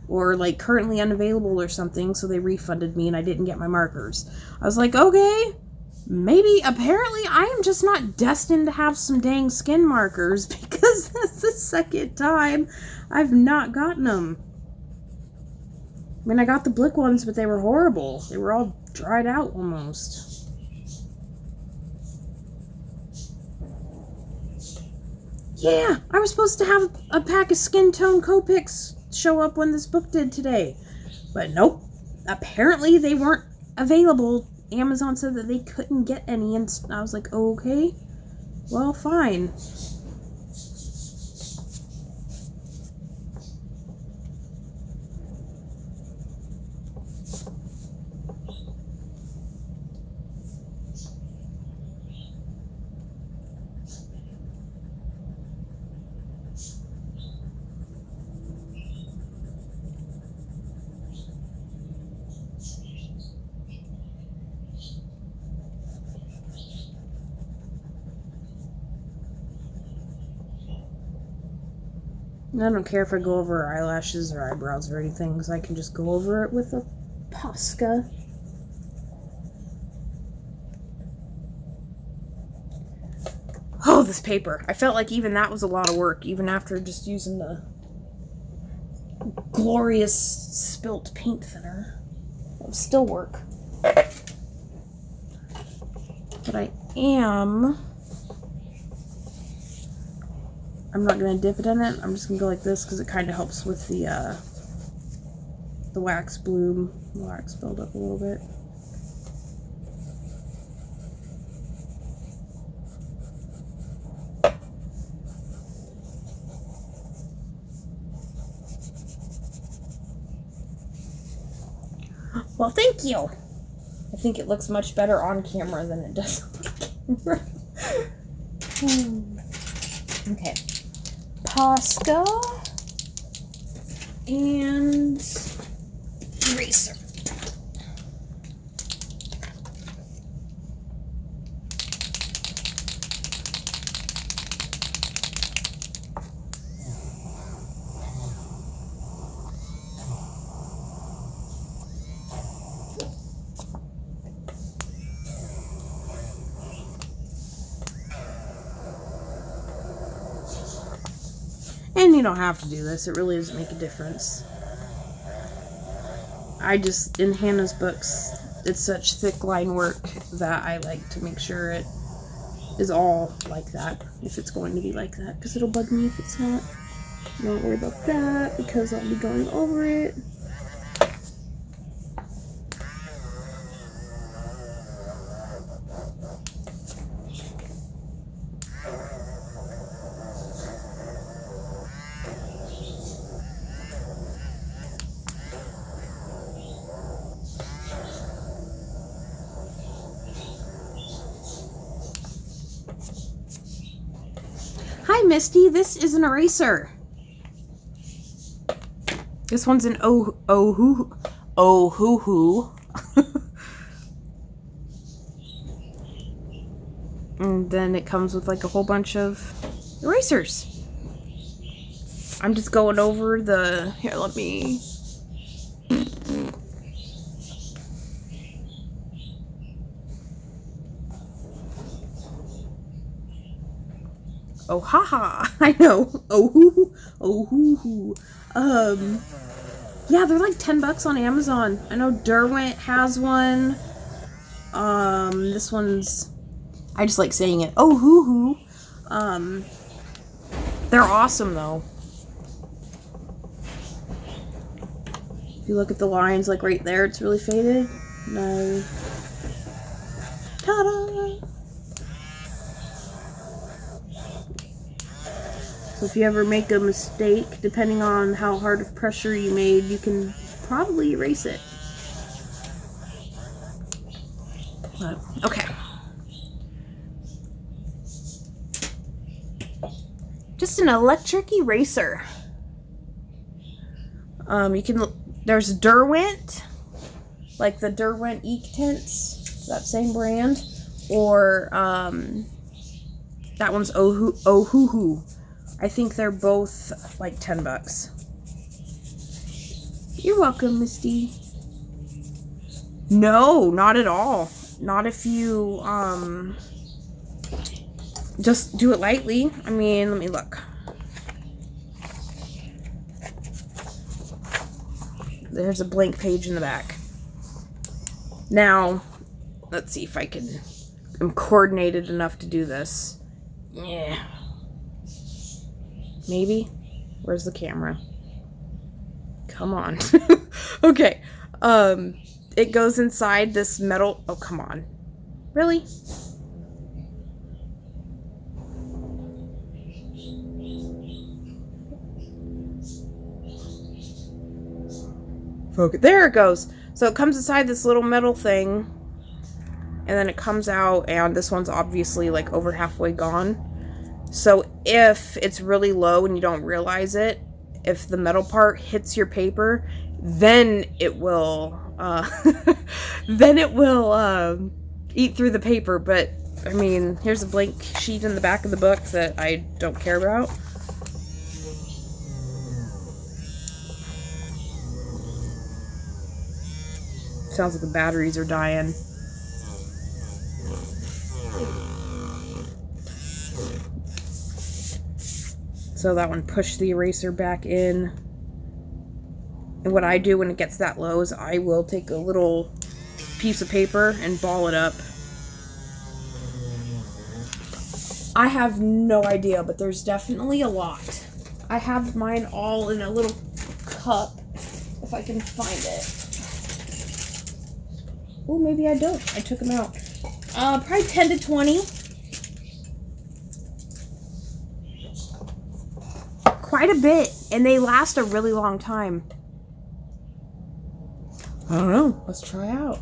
Or, like, currently unavailable or something. So they refunded me and I didn't get my markers. I was like, okay. Maybe, apparently, I am just not destined to have some dang skin markers because that's the second time I've not gotten them. I mean, I got the Blick ones, but they were horrible. They were all dried out almost. Yeah, I was supposed to have a pack of skin tone Copics show up when this book did today. But nope, apparently they weren't available. Amazon said that they couldn't get any, and I was like, okay, well, fine. And I don't care if I go over her eyelashes or eyebrows or anything, because I can just go over it with a Posca. Oh, this paper. I felt like even that was a lot of work, even after just using the glorious spilt paint thinner. It was still work. But I'm not going to dip it in it. I'm just going to go like this because it kind of helps with the wax bloom. The wax build up a little bit. Well, thank you. I think it looks much better on camera than it does on camera. Okay. Posca and eraser. And you don't have to do this. It really doesn't make a difference. I just, in Hannah's books, it's such thick line work that I like to make sure it is all like that, if it's going to be like that, because it'll bug me if it's not. Don't worry about that, because I'll be going over it. Hi, Misty. This is an eraser. This one's an oh hoo hoo. And then it comes with like a whole bunch of erasers. I'm just going over the, here, let me, oh haha, I know, oh hoo hoo. Yeah, they're like $10 on Amazon. I know Derwent has one. This one's, I just like saying it, oh hoo hoo. They're awesome though. If you look at the lines, like right there, it's really faded. No. Ta-da! So if you ever make a mistake, depending on how hard of pressure you made, you can probably erase it. But, okay. Just an electric eraser. There's Derwent, like the Derwent Inktense, that same brand, or that one's Ohuhu. I think they're both like $10. You're welcome, Misty. No, not at all. Not if you just do it lightly. I mean, let me look. There's a blank page in the back. Now, let's see if I'm coordinated enough to do this. Yeah. Maybe? Where's the camera? Come on. Okay. It goes inside this metal. Oh, come on. Really? Focus. There it goes. So it comes inside this little metal thing, and then it comes out, and this one's obviously like over halfway gone. So if it's really low and you don't realize it, if the metal part hits your paper, then it will eat through the paper. But I mean, here's a blank sheet in the back of the book that I don't care about. Sounds like the batteries are dying. So that one pushed the eraser back in. And what I do when it gets that low is I will take a little piece of paper and ball it up. I have no idea, but there's definitely a lot. I have mine all in a little cup, if I can find it. Oh, maybe I don't. I took them out. Probably 10 to 20. Quite a bit, and they last a really long time. I don't know. Let's try it out.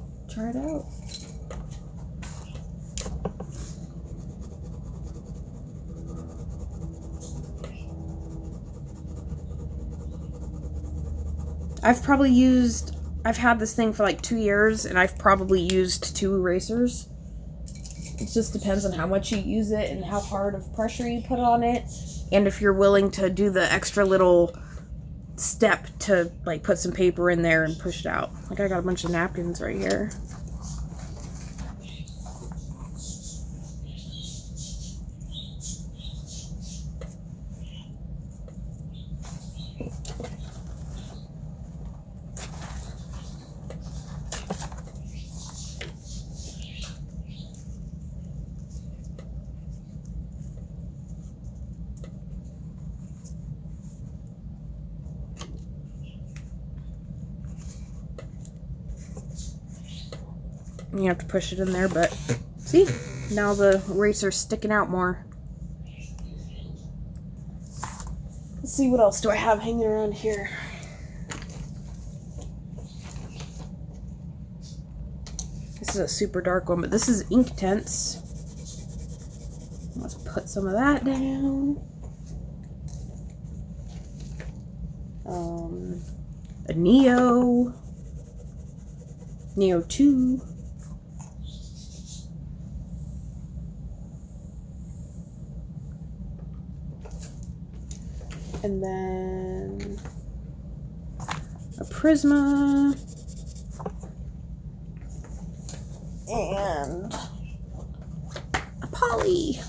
I've had this thing for like 2 years, and I've probably used 2 erasers. It just depends on how much you use it and how hard of pressure you put on it, and if you're willing to do the extra little step to like put some paper in there and push it out. Like I got a bunch of napkins right here. You have to push it in there, but see, now the eraser's sticking out more. Let's see, what else do I have hanging around here? This is a super dark one, but this is Inktense. Let's put some of that down. A Neo 2. And then a Prisma and a Poly.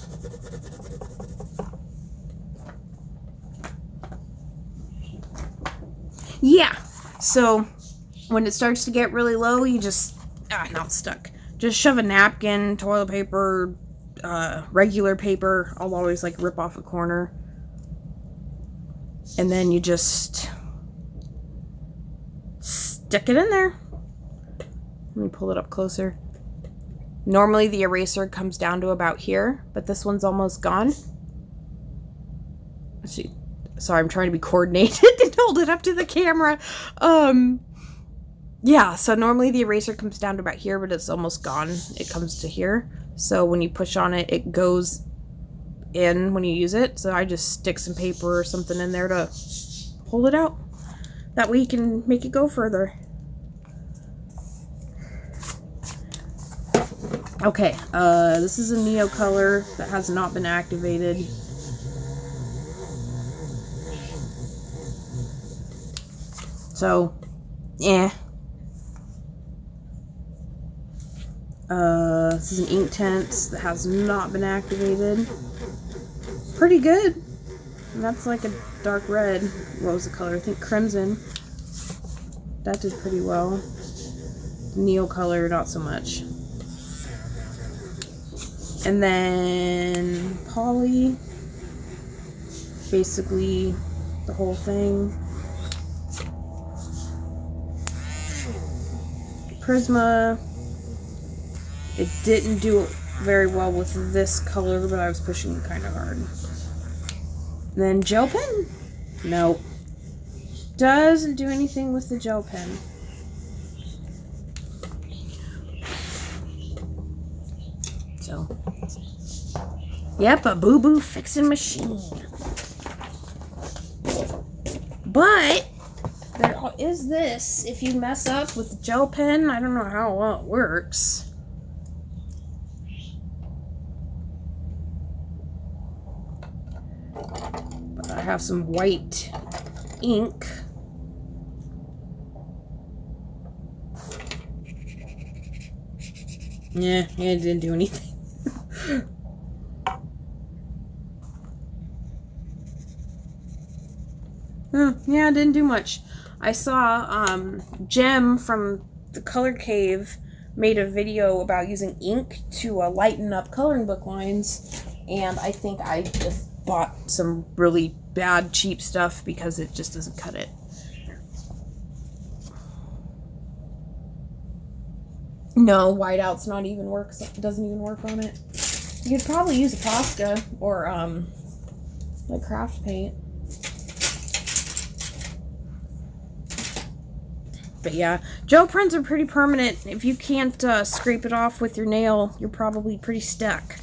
Yeah, so when it starts to get really low, you just, now it's stuck. Just shove a napkin, toilet paper, regular paper. I'll always like rip off a corner. And then you just stick it in there. Let me pull it up closer. Normally the eraser comes down to about here, but this one's almost gone. let's see. Sorry, I'm trying to be coordinated and hold it up to the camera. Yeah, so normally the eraser comes down to about here, but it's almost gone. It comes to here. So when you push on it, it goes in when you use it. So I just stick some paper or something in there to hold it out. That way you can make it go further. Okay, this is a Neo color that has not been activated. So, yeah. This is an Inktense that has not been activated. Pretty good. And that's like a dark red. What was the color? I think crimson. That did pretty well. Neo color, not so much. And then Poly. Basically the whole thing. Prisma. It didn't do very well with this color, but I was pushing it kind of hard. And then gel pen? Nope. Doesn't do anything with the gel pen. So, yep, a boo-boo fixing machine. But there is this. If you mess up with the gel pen, I don't know how well it works. But I have some white ink. Yeah, it didn't do anything. Yeah, it didn't do much. I saw Jem from the Color Cave made a video about using ink to lighten up coloring book lines, and I think I just bought some really bad cheap stuff because it just doesn't cut it. No, whiteout's not even works. Doesn't even work on it. You could probably use a Posca or like craft paint. But yeah, gel pens are pretty permanent. If you can't scrape it off with your nail, you're probably pretty stuck.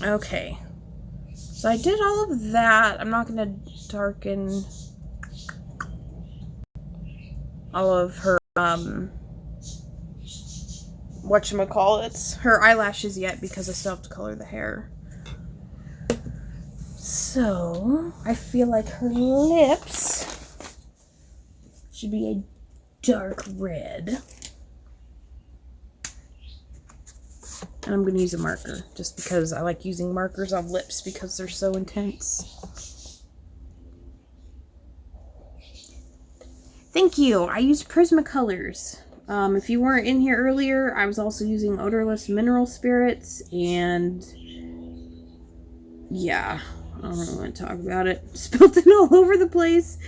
Okay, so I did all of that. I'm not gonna darken all of her whatchamacallits, her eyelashes yet because I still have to color the hair. So I feel like her lips should be a dark red. And I'm going to use a marker just because I like using markers on lips because they're so intense. Thank you. I used Prismacolors. If you weren't in here earlier, I was also using odorless mineral spirits, and yeah, I don't really want to talk about it. Spilled it all over the place.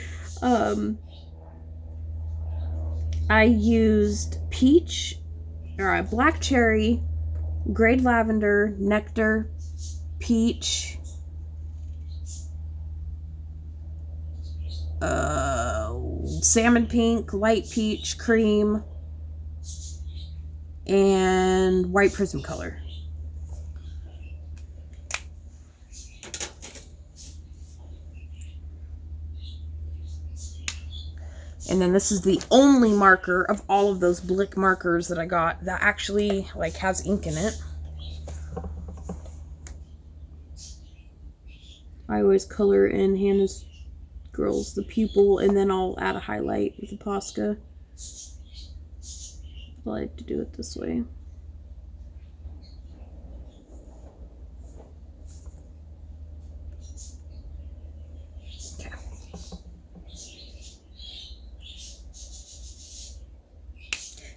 I used peach, or black cherry, grade lavender, nectar, peach, salmon pink, light peach, cream, and white Prismacolor. And then this is the only marker of all of those Blick markers that I got that actually like has ink in it. I always color in Hannah's Girls the pupil, and then I'll add a highlight with a Posca. I like to do it this way. Okay.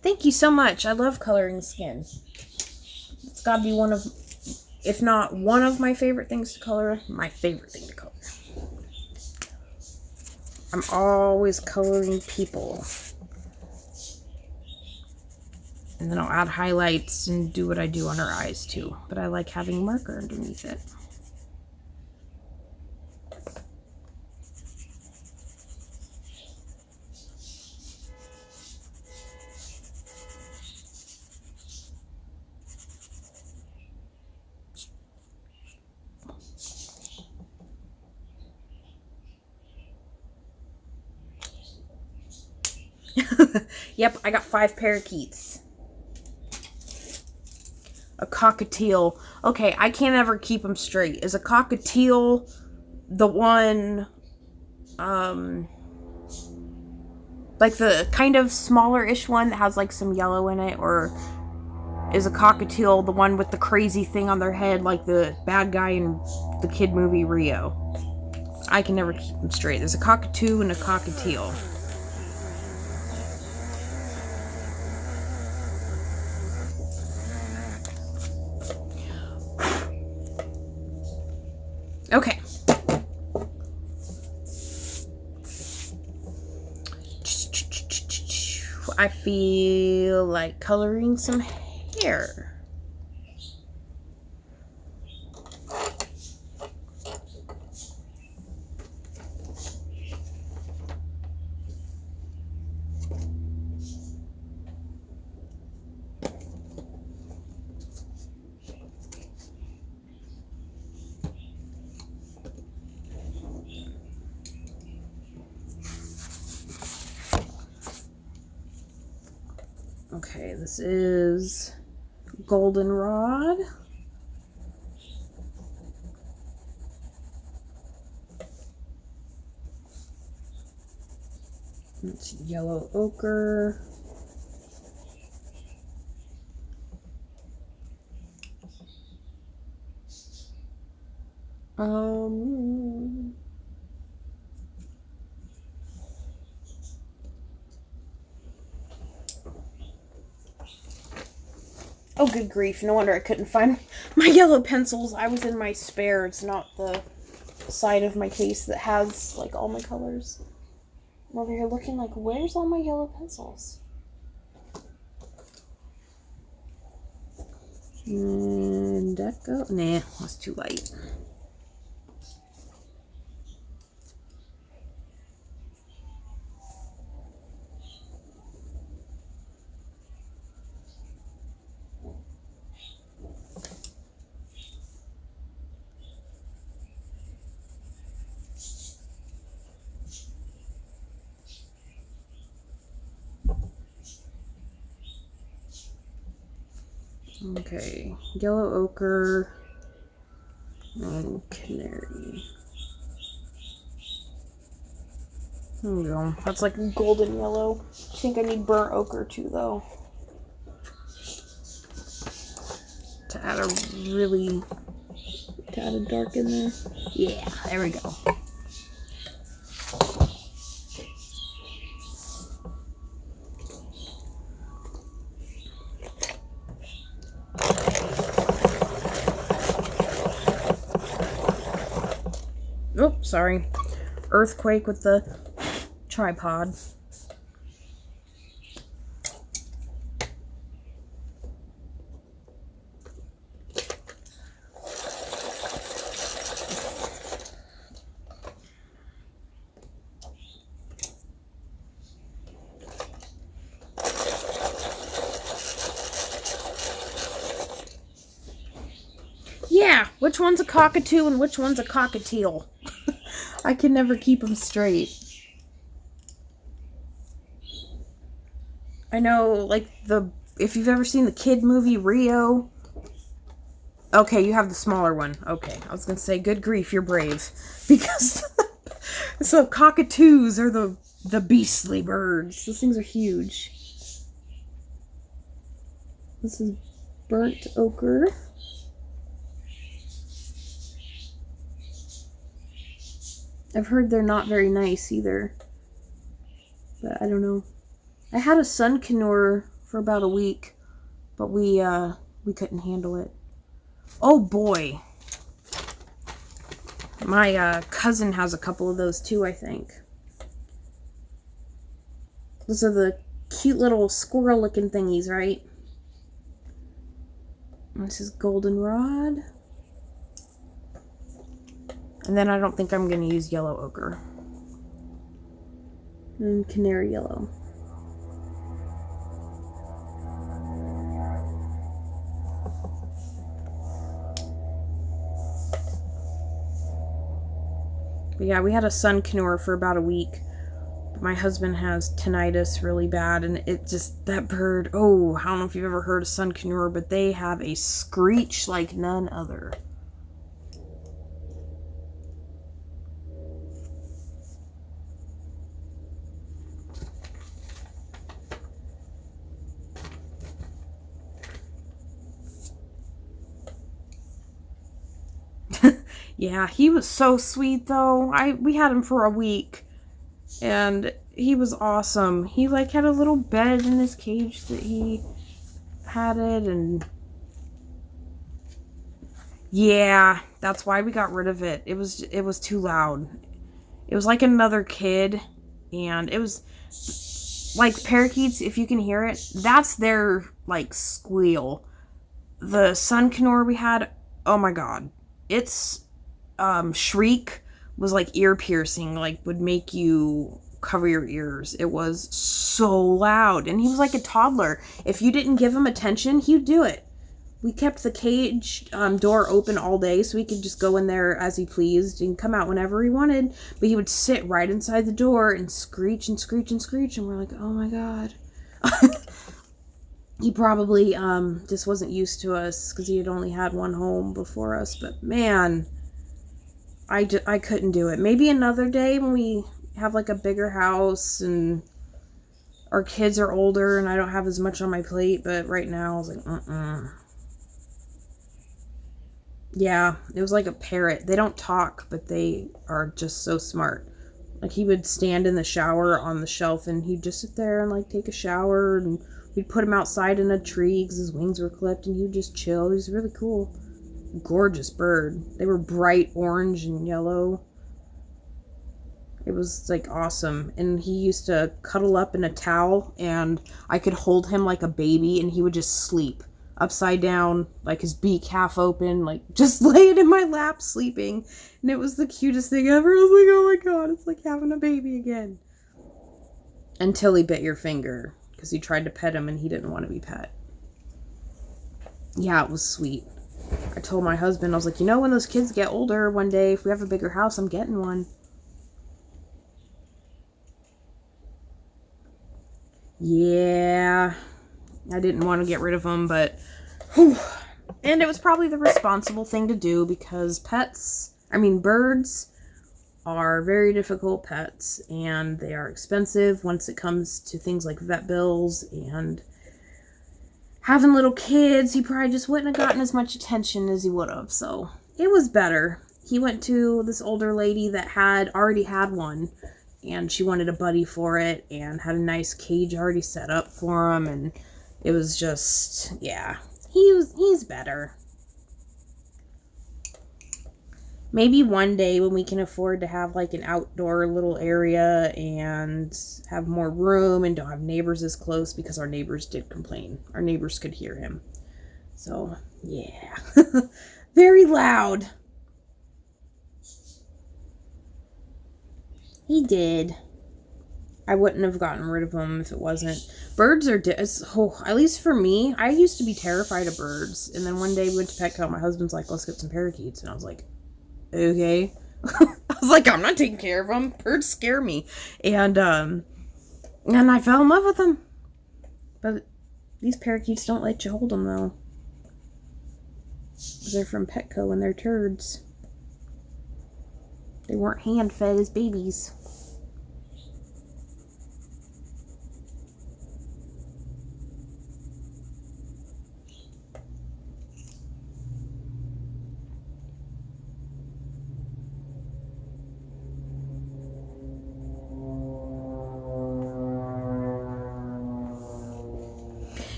Thank you so much. I love coloring skin. It's got to be one of, if not one of my favorite things to color, my favorite thing to color. I'm always coloring people. And then I'll add highlights and do what I do on her eyes too. But I like having a marker underneath it. Yep, I got 5 parakeets. A cockatiel. Okay, I can't ever keep them straight. Is a cockatiel the one, like the kind of smaller-ish one that has like some yellow in it? Or is a cockatiel the one with the crazy thing on their head like the bad guy in the kid movie Rio? I can never keep them straight. There's a cockatoo and a cockatiel. Okay. I feel like coloring some hair. Okay, this is goldenrod. It's yellow ochre. Oh, good grief. No wonder I couldn't find my yellow pencils. I was in my spare. It's not the side of my case that has, like, all my colors. I'm over here looking like, where's all my yellow pencils? And Deco? Nah, that's too light. Okay, yellow ochre and canary. There we go. That's like golden yellow. I think I need burnt ochre too, though, to add a dark in there. Yeah, there we go. Oops, sorry. Earthquake with the tripod. Yeah, which one's a cockatoo and which one's a cockatiel? I can never keep them straight. I know, like, if you've ever seen the kid movie Rio. Okay, you have the smaller one. Okay, I was gonna say, good grief, you're brave. Because so cockatoos are the beastly birds. Those things are huge. This is burnt ochre. I've heard they're not very nice either. But I don't know. I had a sun canoe for about a week, but we couldn't handle it. Oh boy. My cousin has a couple of those too, I think. Those are the cute little squirrel looking thingies, right? This is goldenrod. And then I don't think I'm going to use yellow ochre. And canary yellow. But yeah, we had a sun canoe for about a week. my husband has tinnitus really bad, and it just, that bird, oh, I don't know if you've ever heard of sun conure, but they have a screech like none other. Yeah, he was so sweet though. We had him for a week, and he was awesome. He like had a little bed in his cage that he had it, and yeah, that's why we got rid of it. It was too loud. It was like another kid, and it was like parakeets, if you can hear it, that's their like squeal. The sun conure we had, oh my god, its shriek was like ear piercing, like would make you cover your ears. It was so loud, and he was like a toddler. If you didn't give him attention, he'd do it. We kept the cage door open all day so he could just go in there as he pleased and come out whenever he wanted, but he would sit right inside the door and screech and screech and screech, and we're like, oh my god. He probably just wasn't used to us because he had only had one home before us, but man, I couldn't do it. Maybe another day when we have like a bigger house and our kids are older and I don't have as much on my plate, but right now I was like, Yeah, it was like a parrot. They don't talk, but they are just so smart. Like, he would stand in the shower on the shelf and he'd just sit there and like take a shower, and we'd put him outside in a tree because his wings were clipped, and he'd just chill. He was really cool. Gorgeous bird. They were bright orange and yellow. It was like awesome. And he used to cuddle up in a towel, and I could hold him like a baby, and he would just sleep upside down, like his beak half open, like just laying in my lap sleeping. And it was the cutest thing ever. I was like, oh my god, it's like having a baby again. Until he bit your finger because you tried to pet him and he didn't want to be pet. Yeah, it was sweet. I told my husband, I was like, you know, when those kids get older one day, if we have a bigger house, I'm getting one. Yeah, I didn't want to get rid of them, but whew. And it was probably the responsible thing to do because birds are very difficult pets, and they are expensive once it comes to things like vet bills, and having little kids, he probably just wouldn't have gotten as much attention as he would have. So it was better. He went to this older lady that had already had one, and she wanted a buddy for it and had a nice cage already set up for him, and it was just, yeah, he's better. Maybe one day when we can afford to have like an outdoor little area and have more room and don't have neighbors as close, because our neighbors did complain. Our neighbors could hear him. So, yeah. Very loud. He did. I wouldn't have gotten rid of him if it wasn't. Birds are, at least for me, I used to be terrified of birds. And then one day we went to Petco, my husband's like, let's get some parakeets. And I was like, okay. I was like, I'm not taking care of them. Birds scare me. And I fell in love with them. But these parakeets don't let you hold them, though. They're from Petco and they're turds. They weren't hand-fed as babies.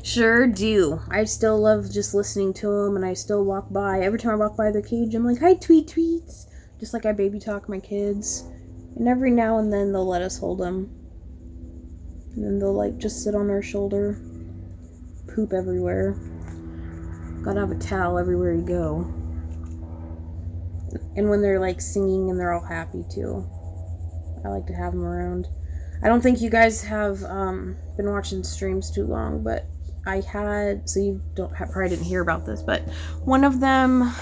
Sure do. I still love just listening to them, and I still walk by. Every time I walk by their cage, I'm like, hi, tweets. Just like I baby talk my kids. And every now and then they'll let us hold them. And then they'll like just sit on our shoulder. Poop everywhere. Gotta have a towel everywhere you go. And when they're like singing and they're all happy too. I like to have them around. I don't think you guys have been watching streams too long, but I had, so you probably didn't hear about this, but one of them,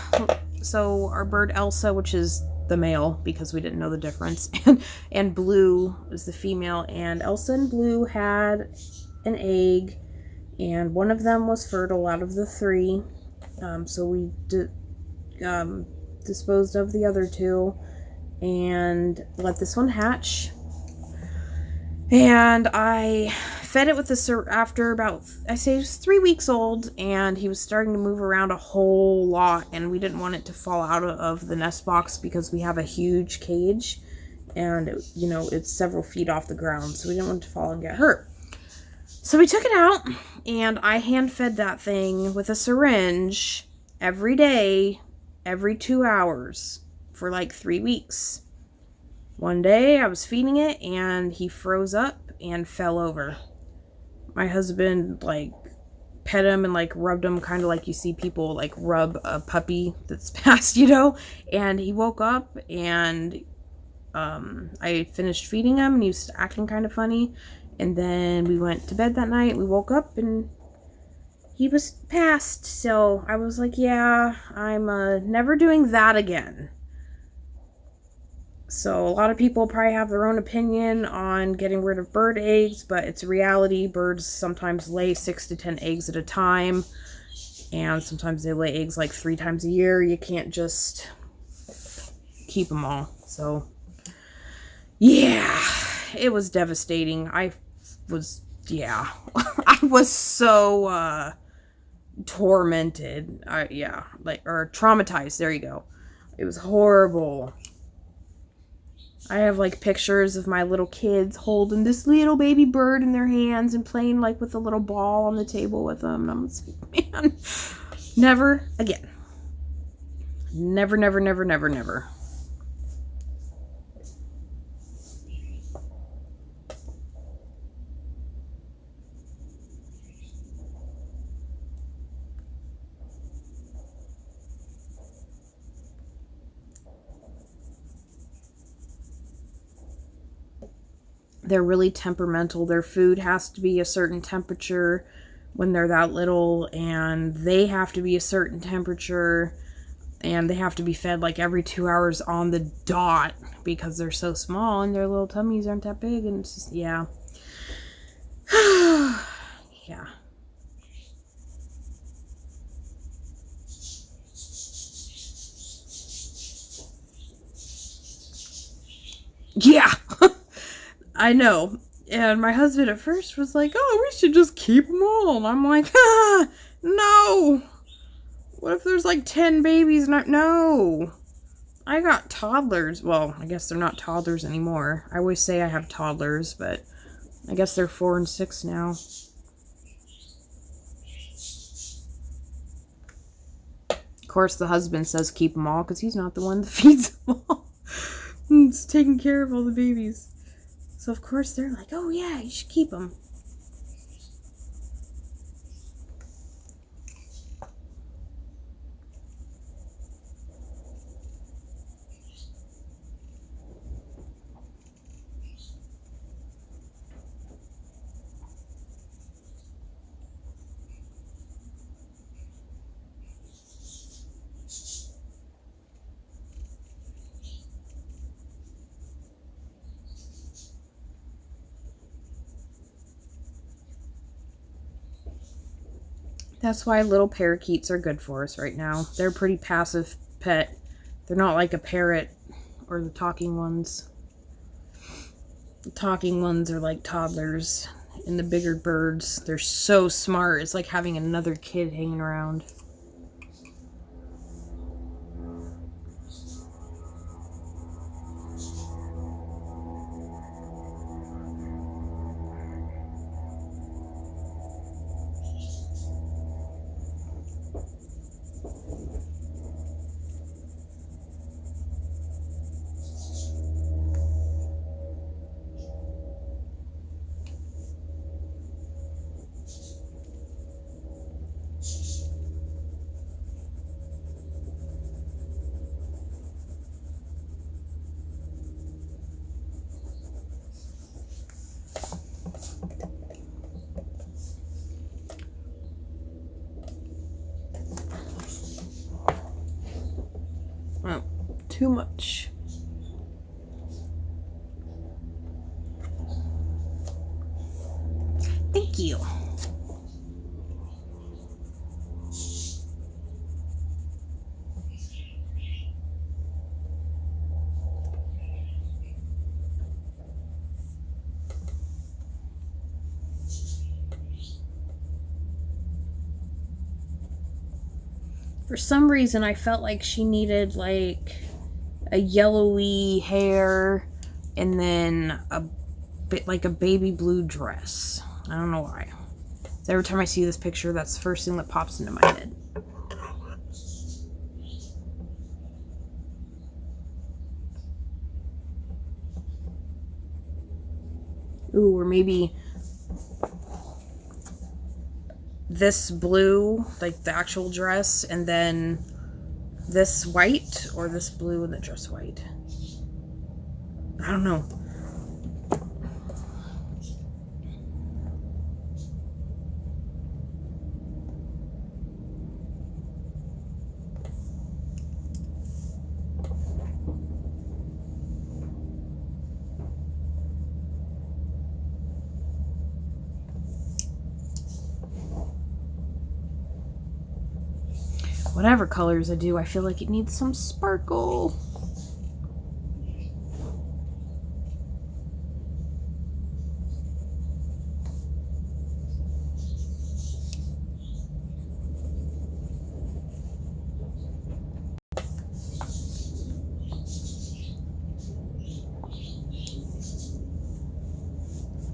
so our bird Elsa, which is the male because we didn't know the difference. And Blue was the female, and Elsa and Blue had an egg, and one of them was fertile out of the 3. So we disposed of the other 2 and let this one hatch. And I fed it with the after about, I say it was 3 weeks old, and he was starting to move around a whole lot, and we didn't want it to fall out of the nest box because we have a huge cage, and it, you know, it's several feet off the ground, so we didn't want it to fall and get hurt. So we took it out, and I hand fed that thing with a syringe every day, every 2 hours for like 3 weeks. One day I was feeding it and he froze up and fell over. My husband like pet him and like rubbed him, kind of like you see people like rub a puppy that's passed, you know, and he woke up, and I finished feeding him and he was acting kind of funny, and then we went to bed that night. We woke up and he was passed. So I was like, yeah, I'm never doing that again. So a lot of people probably have their own opinion on getting rid of bird eggs, but it's a reality. Birds sometimes lay 6 to 10 eggs at a time, and sometimes they lay eggs like 3 times a year. You can't just keep them all. So yeah, it was devastating. I was so tormented. Or traumatized. There you go. It was horrible. I have like pictures of my little kids holding this little baby bird in their hands and playing like with a little ball on the table with them. And I'm just like, man, never again. Never, never, never, never, never. They're really temperamental. Their food has to be a certain temperature when they're that little, and they have to be a certain temperature, and they have to be fed like every 2 hours on the dot because they're so small and their little tummies aren't that big, and it's just, yeah. Yeah. Yeah. I know. And my husband at first was like, oh, we should just keep them all. And I'm like, no. What if there's like 10 babies? No. I got toddlers. Well, I guess they're not toddlers anymore. I always say I have toddlers, but I guess they're 4 and 6 now. Of course, the husband says keep them all because he's not the one that feeds them all. He's taking care of all the babies. So, of course, they're like, oh, yeah, you should keep them. That's why little parakeets are good for us right now. They're a pretty passive pet. They're not like a parrot or the talking ones. The talking ones are like toddlers, and the bigger birds, they're so smart. It's like having another kid hanging around. Well, too much. you. For some reason, I felt like she needed like a yellowy hair and then a bit like a baby blue dress. I don't know why. So every time I see this picture, that's the first thing that pops into my head. Ooh, or maybe this blue, like the actual dress, and then this white, or this blue and the dress white. I don't know. Whatever colors I do, I feel like it needs some sparkle.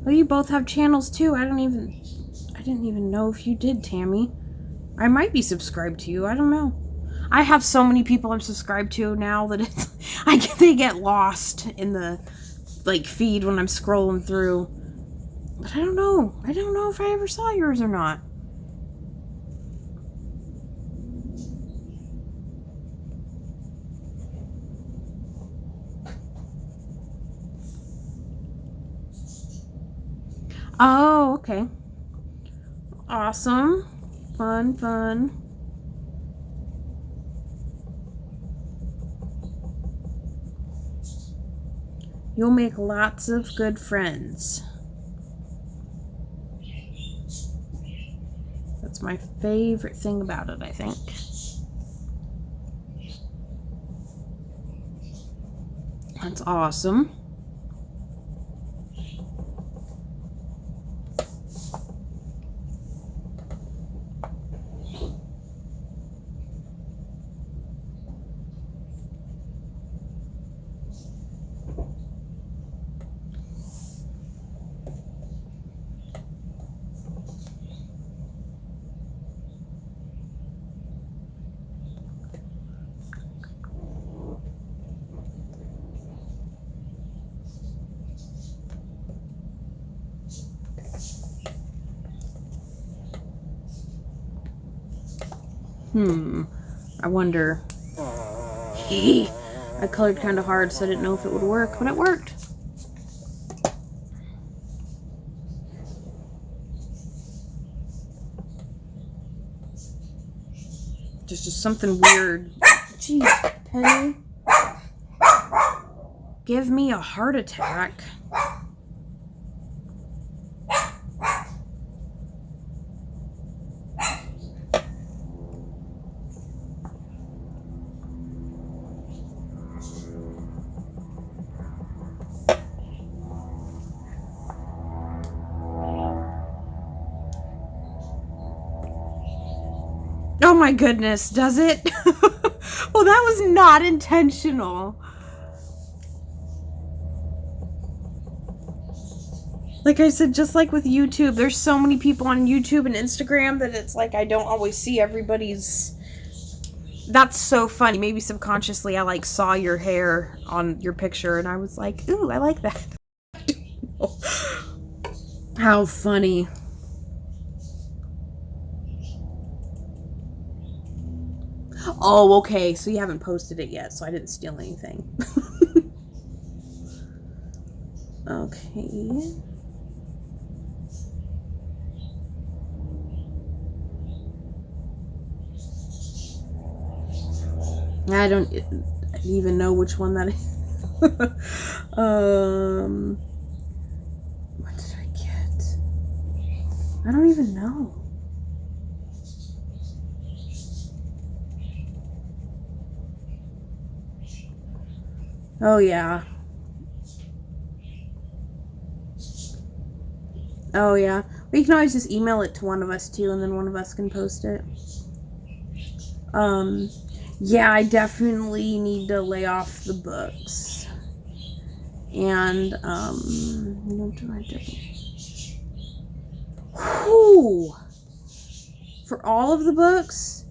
Well, you both have channels too. I didn't even know if you did, Tammy. I might be subscribed to you. I don't know. I have so many people I'm subscribed to now that they get lost in the like feed when I'm scrolling through. But I don't know. I don't know if I ever saw yours or not. Oh, okay. Awesome. Fun, fun. You'll make lots of good friends. That's my favorite thing about it, I think. That's awesome. I wonder. I colored kind of hard, so I didn't know if it would work, but it worked. There's just something weird. Jeez, Penny. Give me a heart attack. Oh my goodness, does it? Well, that was not intentional. Like I said, just like with YouTube, there's so many people on YouTube and Instagram that it's like I don't always see everybody's. That's so funny. Maybe subconsciously I like saw your hair on your picture and I was like, ooh, I like that. How funny. Oh, okay. So you haven't posted it yet, so I didn't steal anything. Okay. I don't even know which one that is. What did I get? I don't even know. Oh, yeah. Oh, yeah. We can always just email it to one of us, too, and then one of us can post it. Yeah, I definitely need to lay off the books. And, what do I do? Whew! For all of the books?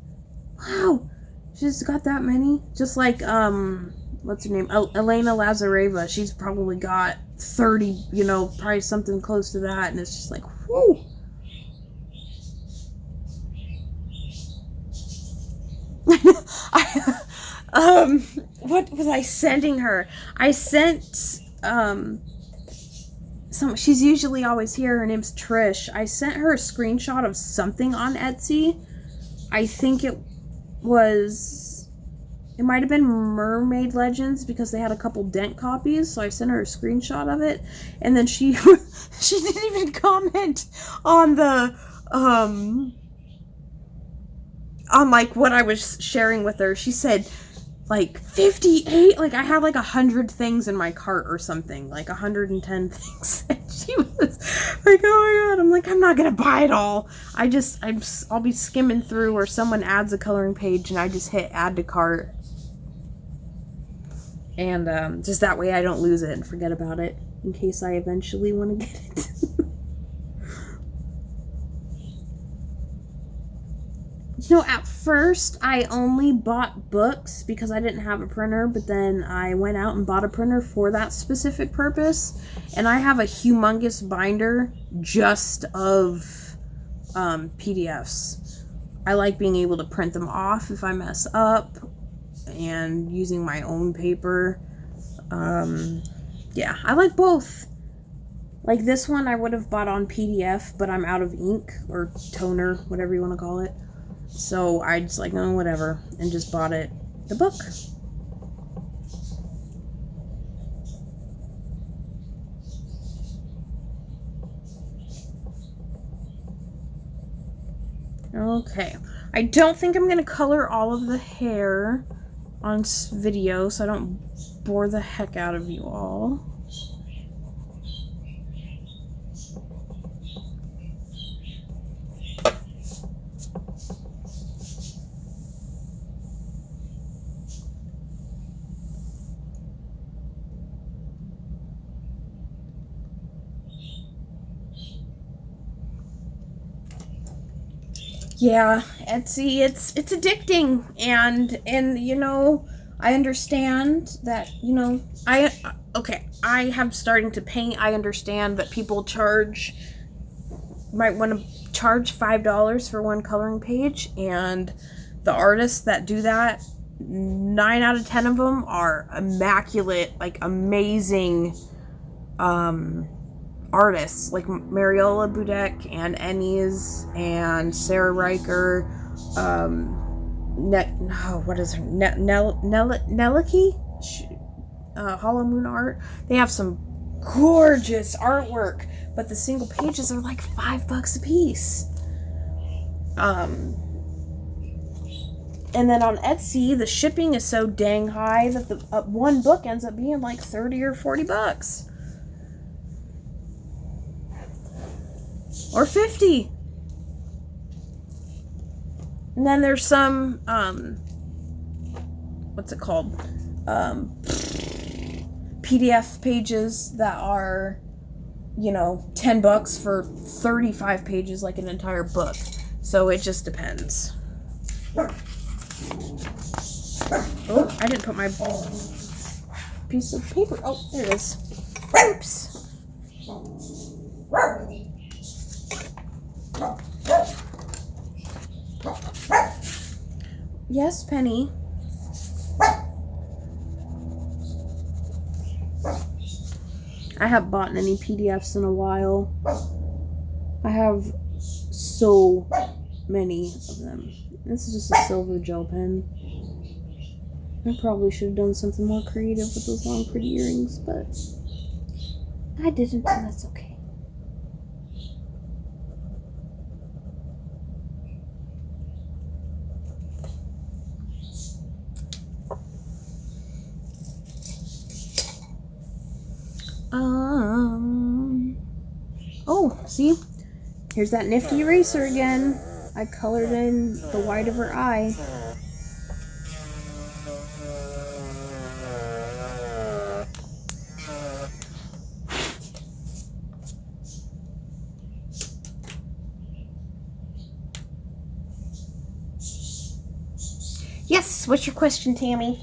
Wow! She's got that many? Just like, what's her name? Elena Lazareva. She's probably got 30, probably something close to that. And it's just like, whew! What was I sending her? I sent, she's usually always here. Her name's Trish. I sent her a screenshot of something on Etsy. I think it might have been Mermaid Legends because they had a couple dent copies. So I sent her a screenshot of it. And then she didn't even comment on the, on like what I was sharing with her. She said like 58, like I had like 100 things in my cart or something, like 110 things. And she was like, oh my god. I'm like, I'm not gonna buy it all. I'll be skimming through, or someone adds a coloring page and I just hit add to cart, and just that way I don't lose it and forget about it in case I eventually want to get it. At first, I only bought books because I didn't have a printer, but then I went out and bought a printer for that specific purpose, and I have a humongous binder just of PDFs. I like being able to print them off if I mess up, and using my own paper. Yeah, I like both. Like this one I would have bought on PDF, but I'm out of ink, or toner, whatever you want to call it. So I just like, oh, whatever, and just bought the book. Okay. I don't think I'm going to color all of the hair on video so I don't bore the heck out of you all. Yeah, Etsy, it's addicting, and I understand that, I have starting to paint. I understand that people might want to charge $5 for one coloring page, and the artists that do that, 9 out of 10 of them are immaculate, like amazing artists, like Mariola Budek and Ennies and Sarah Riker, what is her, Neliki, Hollow Moon Art. They have some gorgeous artwork, but the single pages are like $5 a piece. And then on Etsy, the shipping is so dang high that the one book ends up being like $30 or $40. Or $50. And then there's some, what's it called? PDF pages that are, $10 for 35 pages, like an entire book. So it just depends. Oh, I didn't put my piece of paper. Oh, there it is. Oops. Yes, Penny. I haven't bought any PDFs in a while. I have so many of them. This is just a silver gel pen. I probably should have done something more creative with those long, pretty earrings, but I didn't, and that's okay. Oh, see? Here's that nifty eraser again. I colored in the white of her eye. Yes, what's your question, Tammy?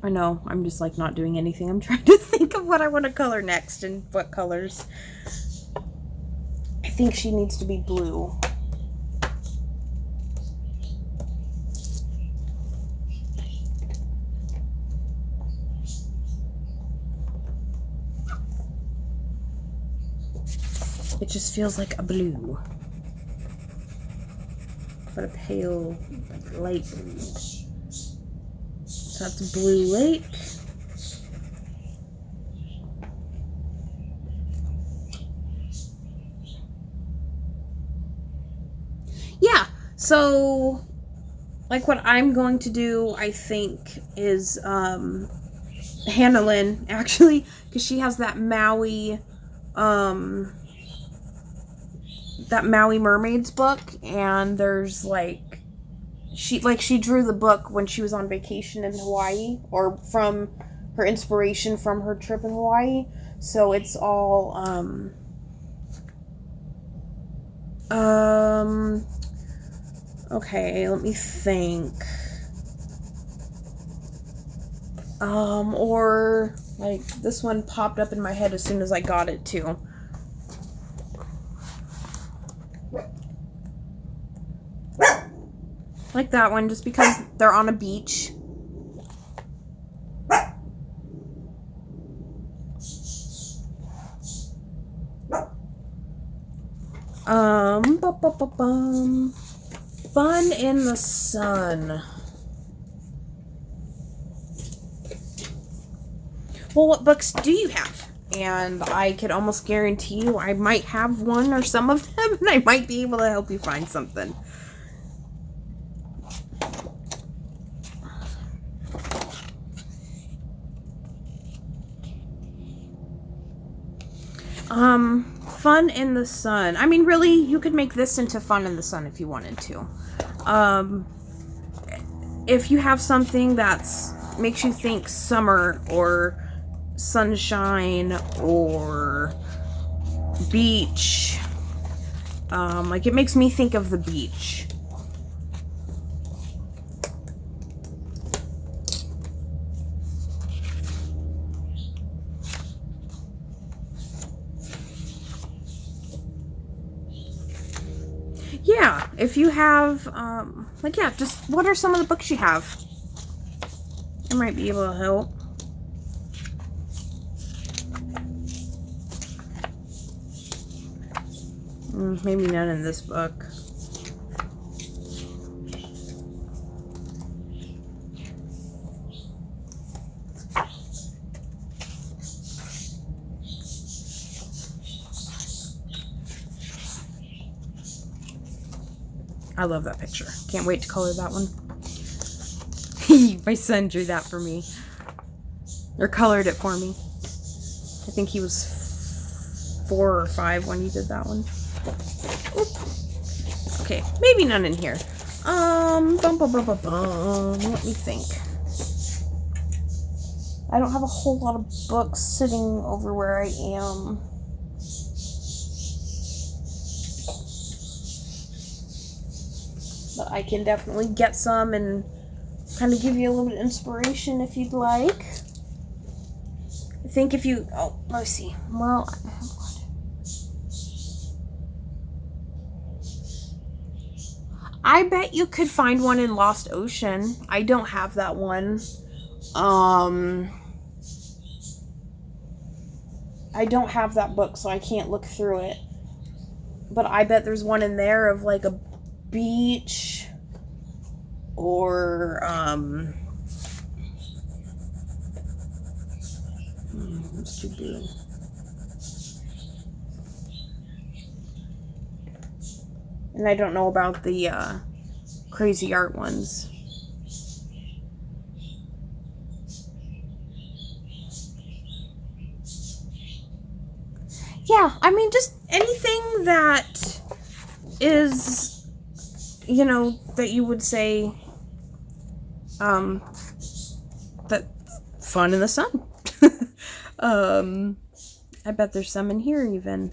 I know, I'm just like not doing anything. I'm trying to think of what I want to color next and what colors. I think she needs to be blue. It just feels like a blue. But a pale, like light blue. So that's Blue Lake. Yeah, so like what I'm going to do, I think, is Hannah Lynn, actually, because she has that Maui Mermaids book, and there's like she drew the book when she was on vacation in Hawaii, or from her inspiration from her trip in Hawaii. So it's all okay, let me think. Or like this one popped up in my head as soon as I got it too. Like that one, just because they're on a beach. Fun in the Sun. Well, what books do you have? And I could almost guarantee you I might have one or some of them, and I might be able to help you find something. Fun in the Sun. I mean, really, you could make this into Fun in the Sun if you wanted to. If you have something that's makes you think summer or sunshine or beach, like it makes me think of the beach. Yeah, if you have, like, yeah, just what are some of the books you have? I might be able to help. Maybe none in this book. I love that picture. Can't wait to color that one. My son drew that for me. Or colored it for me. I think he was 4 or 5 when he did that one. Oop. Okay, maybe none in here. Let me think. I don't have a whole lot of books sitting over where I am. But I can definitely get some and kind of give you a little bit of inspiration if you'd like. I think if you... Oh, let's see. Well... I bet you could find one in Lost Ocean. I don't have that one. I don't have that book, so I can't look through it. But I bet there's one in there of like a beach or one's too blue. And I don't know about the crazy art ones. Yeah, I mean, just anything that is, you know, that you would say, that fun in the sun. I bet there's some in here even.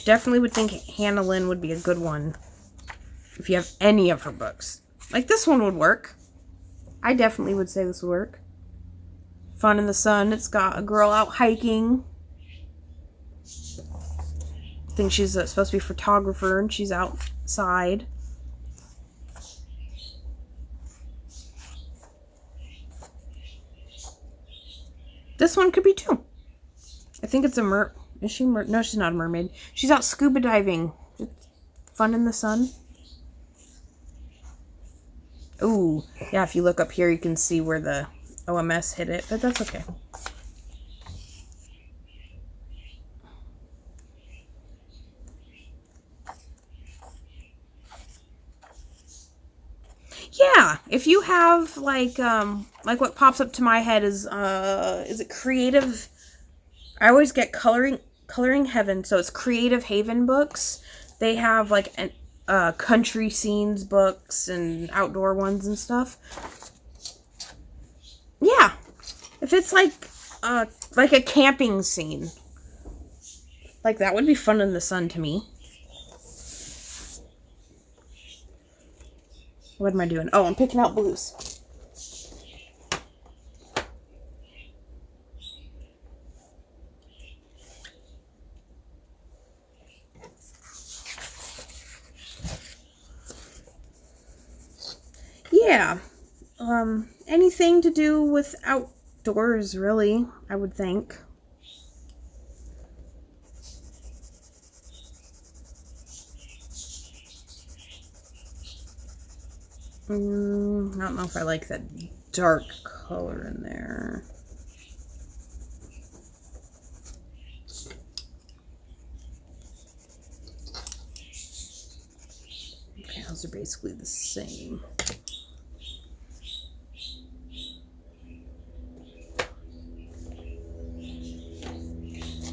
Definitely would think Hannah Lynn would be a good one if you have any of her books. Like, this one would work. I definitely would say this would work. Fun in the sun. It's got a girl out hiking. I think she's supposed to be a photographer, and she's outside. This one could be too. I think it's a Is she no, she's not a mermaid. She's out scuba diving. Fun in the sun. Ooh, yeah, if you look up here, you can see where the OMS hit it, but that's okay. Yeah, if you have like what pops up to my head is it Creative? I always get Coloring Heaven, so it's Creative Haven books. They have like country scenes books and outdoor ones and stuff. Yeah, if it's like a camping scene, like that would be fun in the sun to me. What am I doing? Oh, I'm picking out blues. Yeah. Anything to do with outdoors, really, I would think. I don't know if I like that dark color in there. Okay, those are basically the same.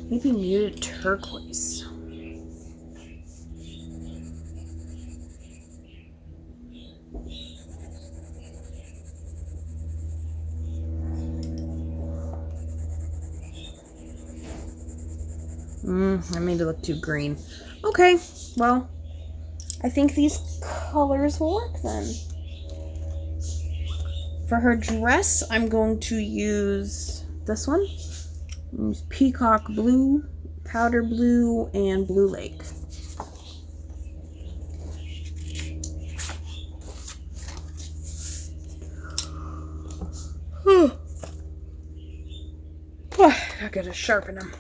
Maybe muted turquoise. I made it look too green. Okay, well, I think these colors will work then. For her dress, I'm going to use this one. Use Peacock Blue, Powder Blue, and Blue Lake. I gotta sharpen them.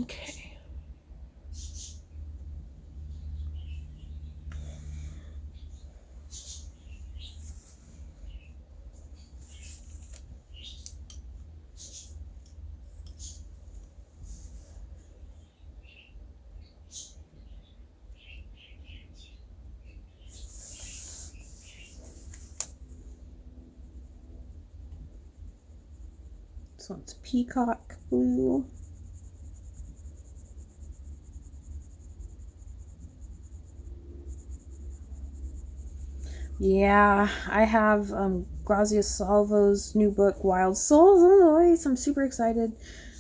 Okay. This one's Peacock Blue. Yeah, I have Grazia Salvo's new book, Wild Souls, on the way, so I'm super excited.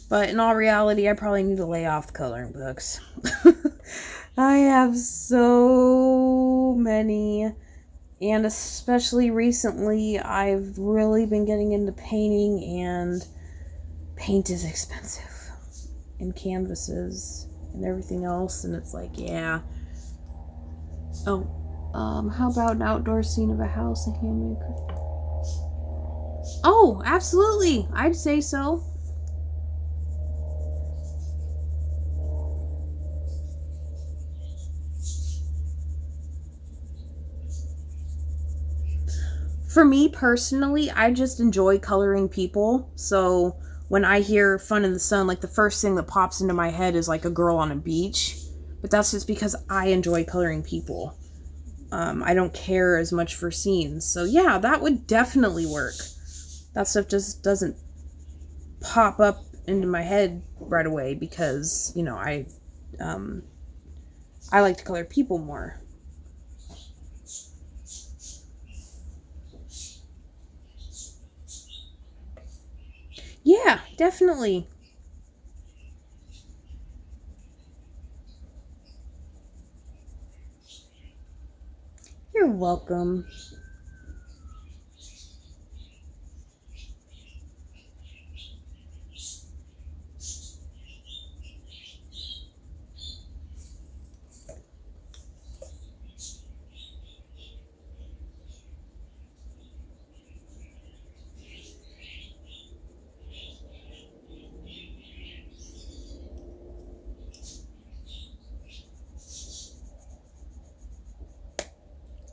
But in all reality, I probably need to lay off the coloring books. I have so many, and especially recently, I've really been getting into painting, and paint is expensive, and canvases. and everything else, and it's like, yeah. Oh, how about an outdoor scene of a house, a handmade? Oh, absolutely. I'd say so. For me personally, I just enjoy coloring people. So when I hear Fun in the Sun, like the first thing that pops into my head is like a girl on a beach. But that's just because I enjoy coloring people. I don't care as much for scenes. So yeah, that would definitely work. That stuff just doesn't pop up into my head right away because, you know, I like to color people more. Yeah, definitely. You're welcome.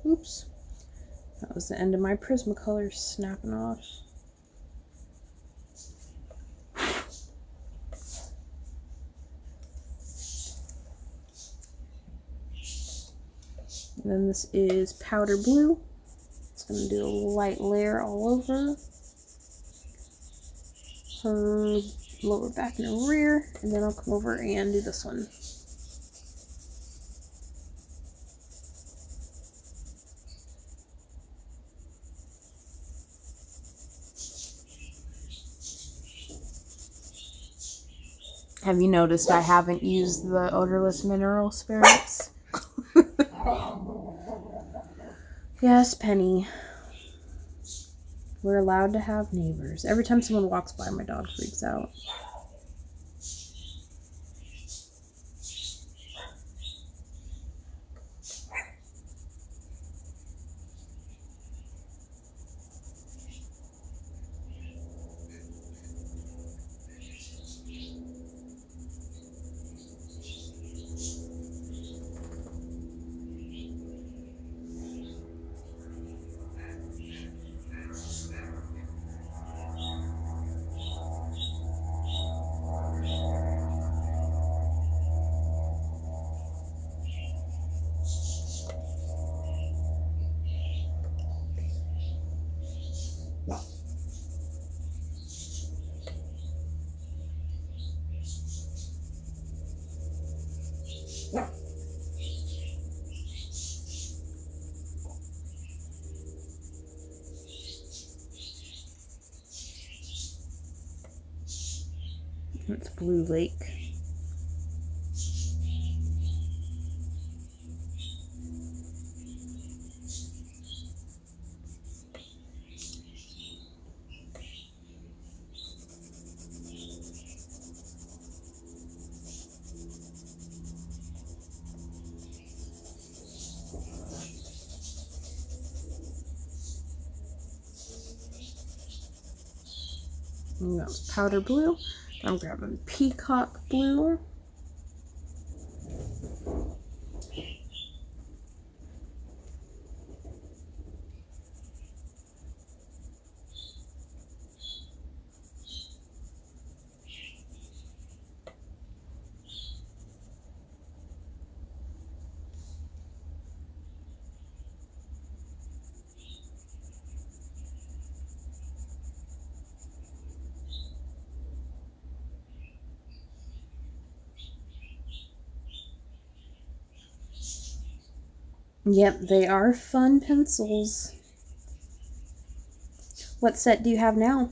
Oops. That was the end of my Prismacolor snapping off. And then this is powder blue. It's going to do a light layer all over her lower back and her rear. And then I'll come over and do this one. Have you noticed I haven't used the odorless mineral spirits? Yes, Penny. We're allowed to have neighbors. Every time someone walks by, my dog freaks out. It's Blue Lake. And that was powder blue. I'm grabbing peacock blue. Yep, they are fun pencils. What set do you have now?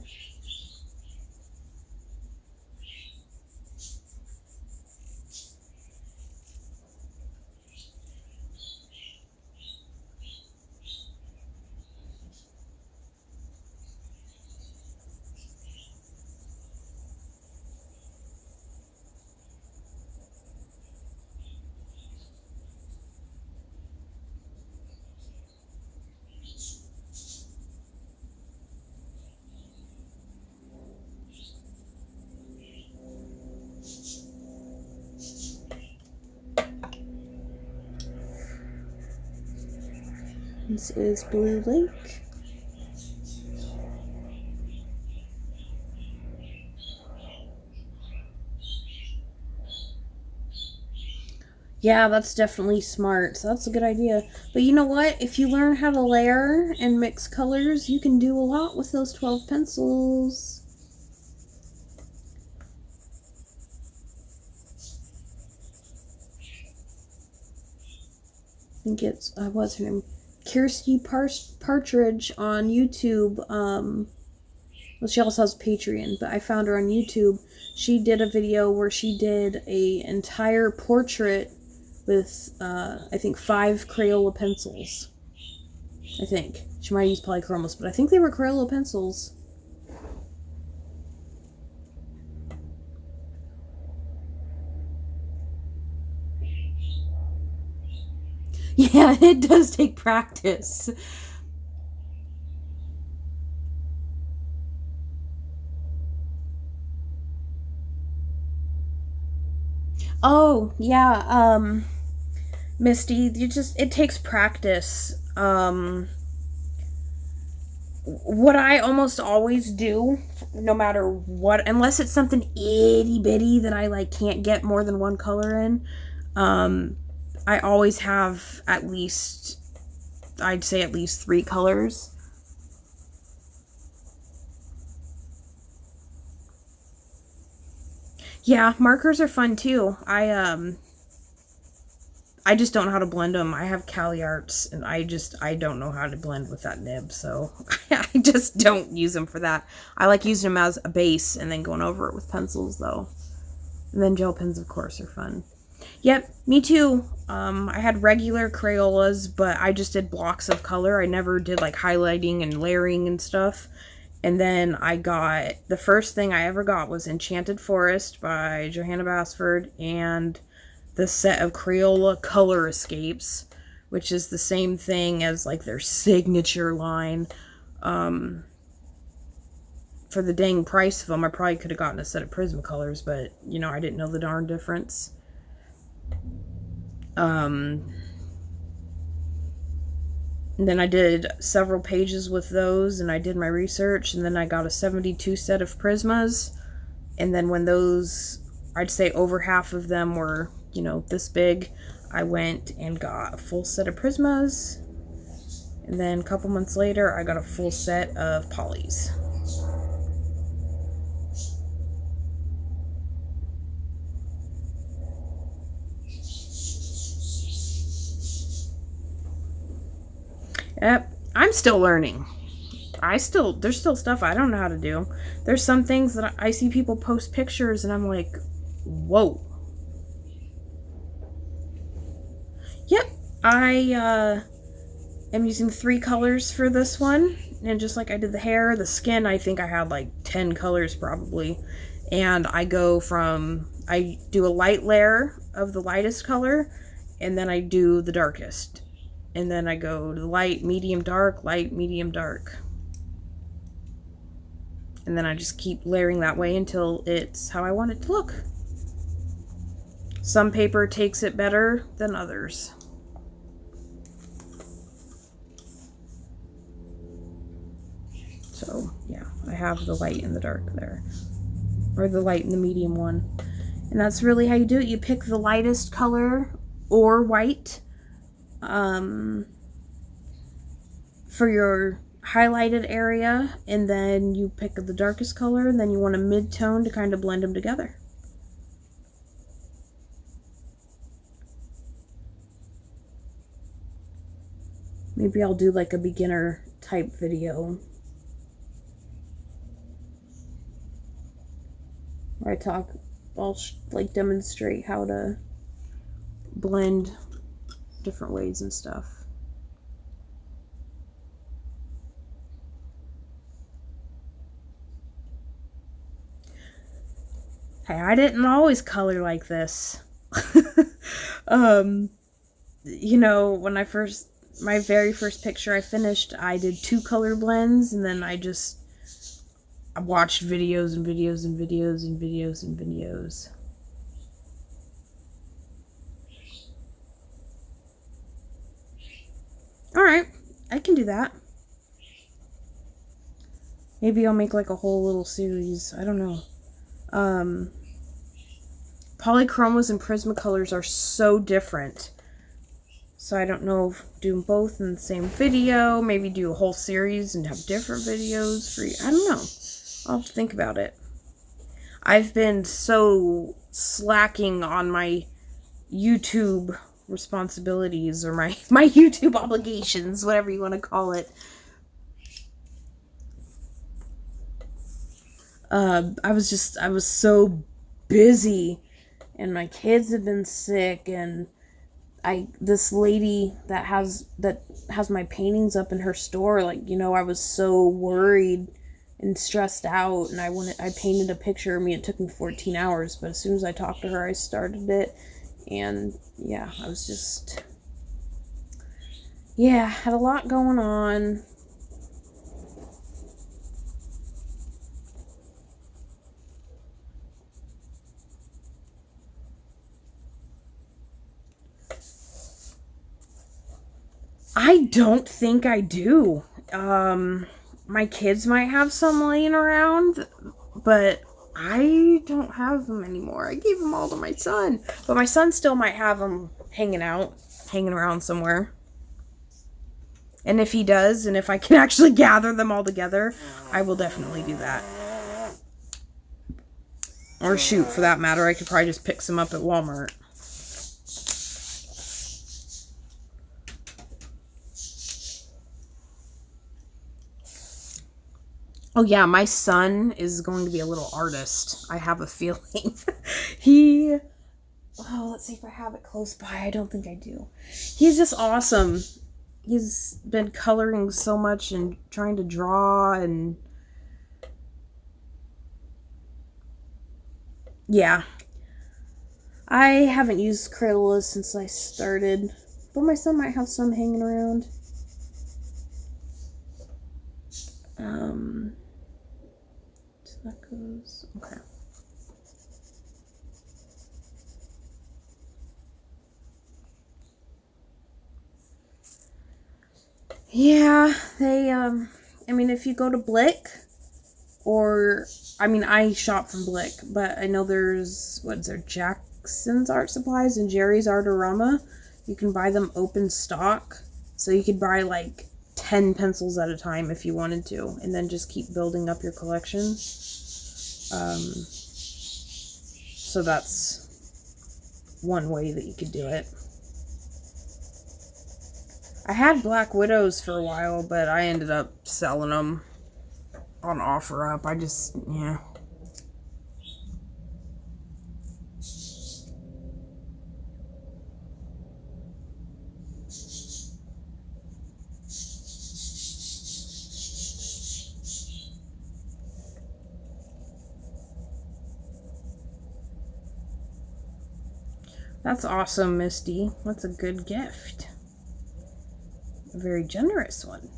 This is Blue Lake. Yeah, that's definitely smart. So that's a good idea. But you know what? If you learn how to layer and mix colors, you can do a lot with those 12 pencils. I think it's, what's her name? Kirsty Partridge on YouTube. Well, she also has Patreon, but I found her on YouTube. She did a video where she did a entire portrait with, I think, 5 Crayola pencils. I think. She might use polychromos, but I think they were Crayola pencils. Yeah, it does take practice. Oh, yeah, Misty, it takes practice. What I almost always do, no matter what, unless it's something itty bitty that I like can't get more than one color in, I always have at least, I'd say at least 3 colors. Yeah, markers are fun too. I just don't know how to blend them. I have Cali Arts, and I don't know how to blend with that nib, so I just don't use them for that. I like using them as a base and then going over it with pencils, though. And then gel pens, of course, are fun. Yep, me too. I had regular Crayolas, but I just did blocks of color. I never did, like, highlighting and layering and stuff. And then I got, the first thing I ever got was Enchanted Forest by Johanna Basford, and the set of Crayola Color Escapes, which is the same thing as, like, their signature line. For the dang price of them, I probably could have gotten a set of Prismacolors, but, you know, I didn't know the darn difference. And then I did several pages with those, and I did my research, and then I got a 72 set of Prismas, and then when those, I'd say over half of them were, you know, this big, I went and got a full set of Prismas, and then a couple months later, I got a full set of Polys. Yep, I'm still learning. There's still stuff I don't know how to do. There's some things that I see people post pictures and I'm like, whoa. Yep, I am using 3 colors for this one. And just like I did the hair, the skin, I think I had like 10 colors probably. And I do a light layer of the lightest color, and then I do the darkest. And then I go to light, medium, dark, light, medium, dark. And then I just keep layering that way until it's how I want it to look. Some paper takes it better than others. So, yeah, I have the light and the dark there. Or the light and the medium one. And that's really how you do it. You pick the lightest color or white for your highlighted area, and then you pick the darkest color, and then you want a mid-tone to kind of blend them together. Maybe I'll do like a beginner type video where I'll like demonstrate how to blend different ways and stuff. Hey, I didn't always color like this. You know, when my very first picture I finished, I did 2 color blends, and then I watched videos and videos and videos and videos and videos. Alright, I can do that. Maybe I'll make like a whole little series. I don't know. Polychromos and Prismacolors are so different. So I don't know if doing both in the same video, maybe do a whole series and have different videos for you. I don't know. I'll have to think about it. I've been so slacking on my YouTube responsibilities or my YouTube obligations, whatever you want to call it. I was so busy, and my kids have been sick, and this lady that has my paintings up in her store, like, you know, I was so worried and stressed out, and I painted a picture of me. It took me 14 hours, but as soon as I talked to her, I started it, and yeah, I was just, yeah, had a lot going on. I don't think I do. My kids might have some laying around, but I don't have them anymore. I gave them all to my son, but my son still might have them hanging around somewhere. And if he does, and if I can actually gather them all together, I will definitely do that. Or shoot, for that matter, I could probably just pick some up at Walmart. Oh yeah, my son is going to be a little artist. I have a feeling. Let's see if I have it close by. I don't think I do. He's just awesome. He's been coloring so much and trying to draw, and yeah. I haven't used Crayolas since I started, but my son might have some hanging around. So that goes, okay. Yeah, they, I mean, if you go to Blick, or, I mean, I shop from Blick, but I know there's, Jackson's Art Supplies and Jerry's Artorama. You can buy them open stock, so you could buy, like, 10 pencils at a time if you wanted to, and then just keep building up your collection. So that's one way that you could do it. I had Black Widows for a while, but I ended up selling them on OfferUp. Yeah. That's awesome, Misty. That's a good gift. A very generous one.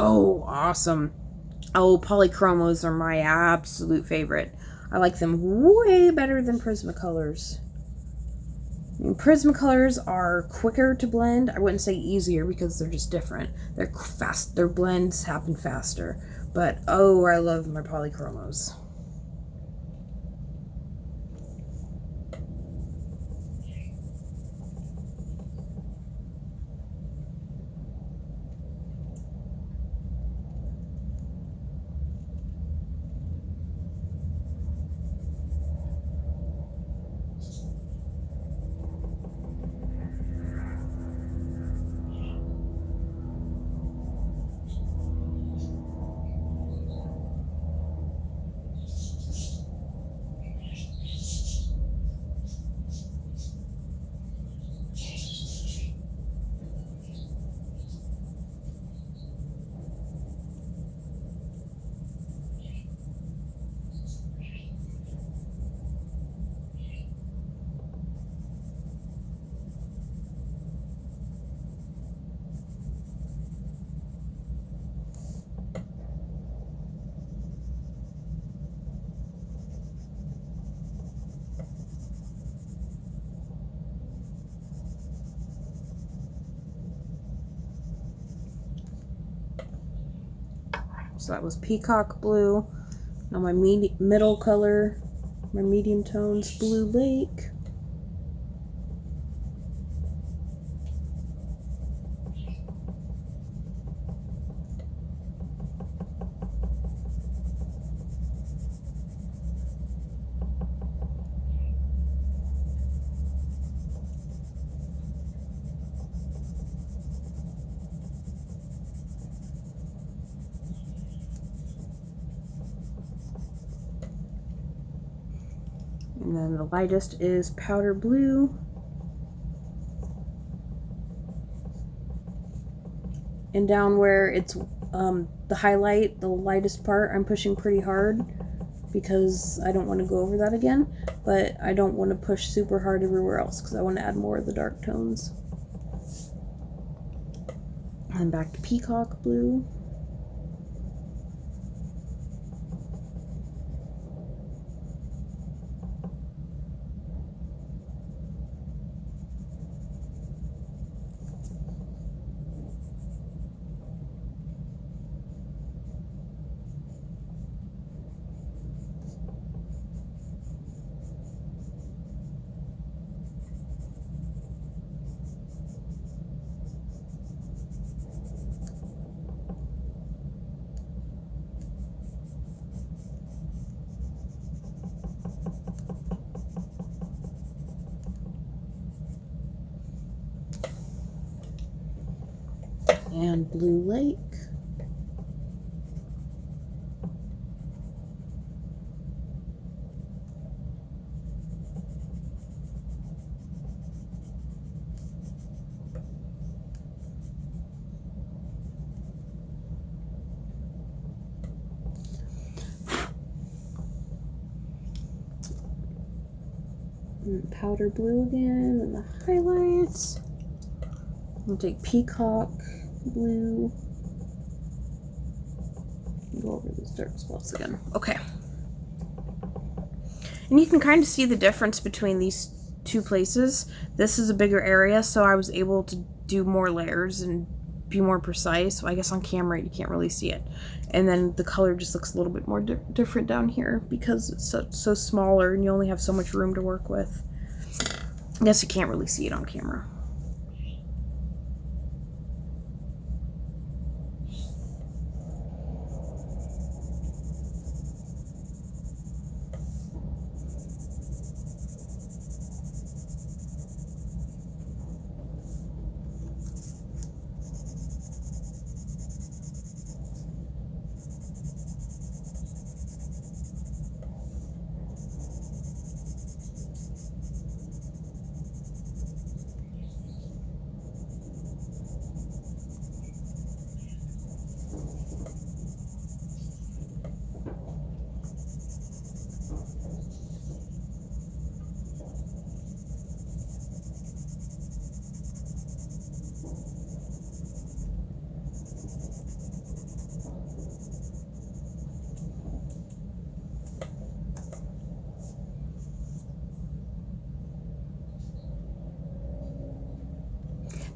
Oh, awesome. Oh, Polychromos are my absolute favorite. I like them way better than Prismacolors. I mean, Prismacolors are quicker to blend. I wouldn't say easier because they're just different. They're fast. Their blends happen faster. But, oh, I love my Polychromos. So that was Peacock Blue. Now my middle color, my medium tones, Blue Lake. And then the lightest is Powder Blue. And down where it's the highlight, the lightest part, I'm pushing pretty hard because I don't want to go over that again, but I don't want to push super hard everywhere else because I want to add more of the dark tones. And back to Peacock Blue. And Blue Lake. And Powder Blue again, and the highlights. I'll take Peacock Blue. Go over those dark spots again. Okay. And you can kind of see the difference between these two places. This is a bigger area, so I was able to do more layers and be more precise. I guess on camera you can't really see it. And then the color just looks a little bit more different down here because it's so smaller and you only have so much room to work with. I guess you can't really see it on camera.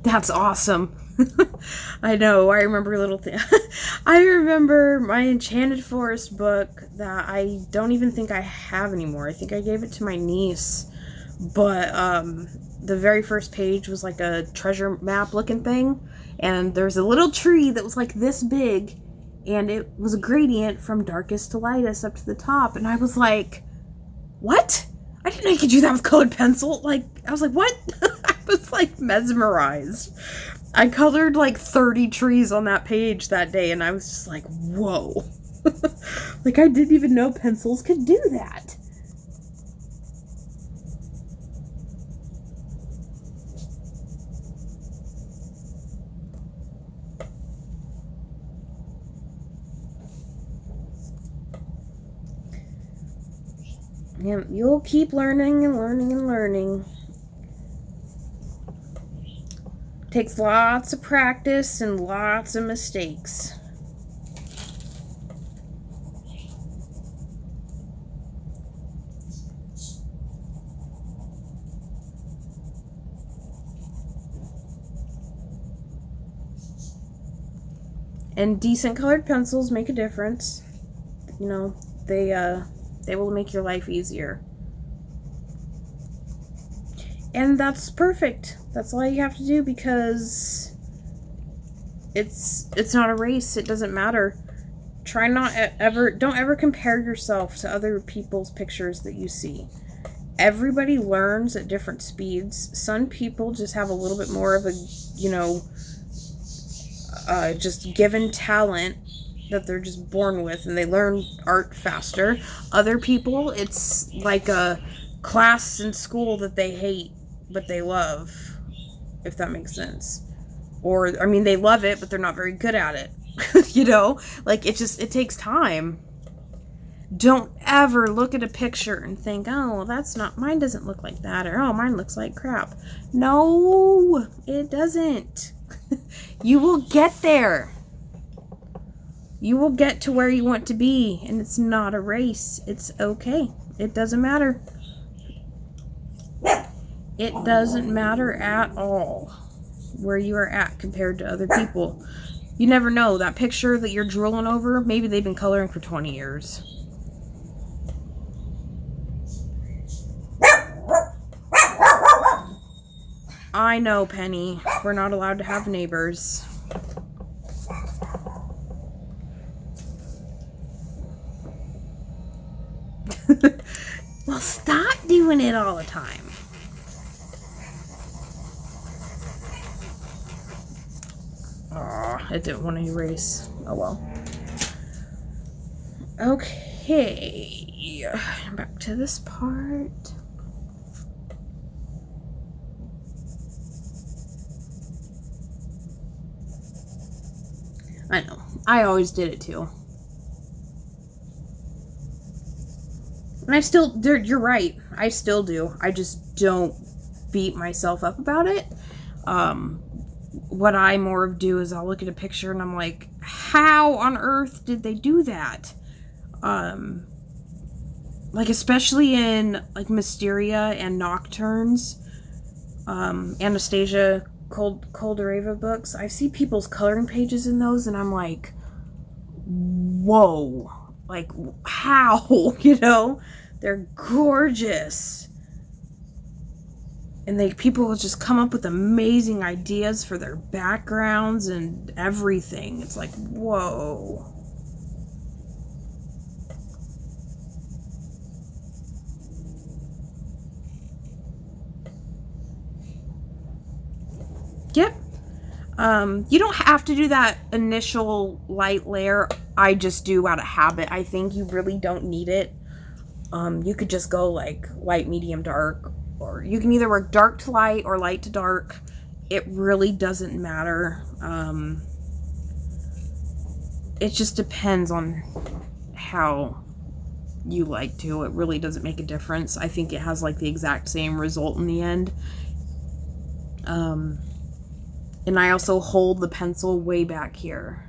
That's awesome. I know, I remember little things. I remember my Enchanted Forest book that I don't even think I have anymore. I think I gave it to my niece. But the very first page was like a treasure map looking thing. And there's a little tree that was like this big. And it was a gradient from darkest to lightest up to the top. And I was like, what? I didn't know you could do that with colored pencil. Like, I was like, what? I was like mesmerized. I colored like 30 trees on that page that day, and I was just like, whoa. Like, I didn't even know pencils could do that. Yeah, you'll keep learning and learning and learning. Takes lots of practice and lots of mistakes. And decent colored pencils make a difference. You know, they will make your life easier. And that's perfect. That's all you have to do, because it's not a race. It doesn't matter. Try not don't ever compare yourself to other people's pictures that you see. Everybody learns at different speeds. Some people just have a little bit more of a, you know, just given talent that they're just born with, and they learn art faster. Other people, it's like a class in school that they hate but they love, if that makes sense. Or, I mean, they love it but they're not very good at it. You know, like, it takes time. Don't ever look at a picture and think, oh, that's not, mine doesn't look like that, or oh, mine looks like crap. No, it doesn't. You will get there. You will get to where you want to be, and it's not a race. It's okay. It doesn't matter. It doesn't matter at all where you are at compared to other people. You never know. That picture that you're drooling over, maybe they've been coloring for 20 years. I know, Penny. We're not allowed to have neighbors. Well, stop doing it all the time. Aw, it didn't want to erase. Oh well. Okay. Back to this part. I know. I always did it too. And I still, you're right. I still do. I just don't beat myself up about it. What I more do is I'll look at a picture and I'm like, how on earth did they do that? Like, especially in, like, Mysteria and Nocturnes, Anastasia Koldareva books. I see people's coloring pages in those and I'm like, whoa. Like, how? You know? They're gorgeous. And people will just come up with amazing ideas for their backgrounds and everything. It's like, whoa. Yep. You don't have to do that initial light layer. I just do out of habit. I think you really don't need it. You could just go like light, medium, dark, or you can either work dark to light or light to dark. It really doesn't matter. It just depends on how you like to. It really doesn't make a difference. I think it has like the exact same result in the end. And I also hold the pencil way back here.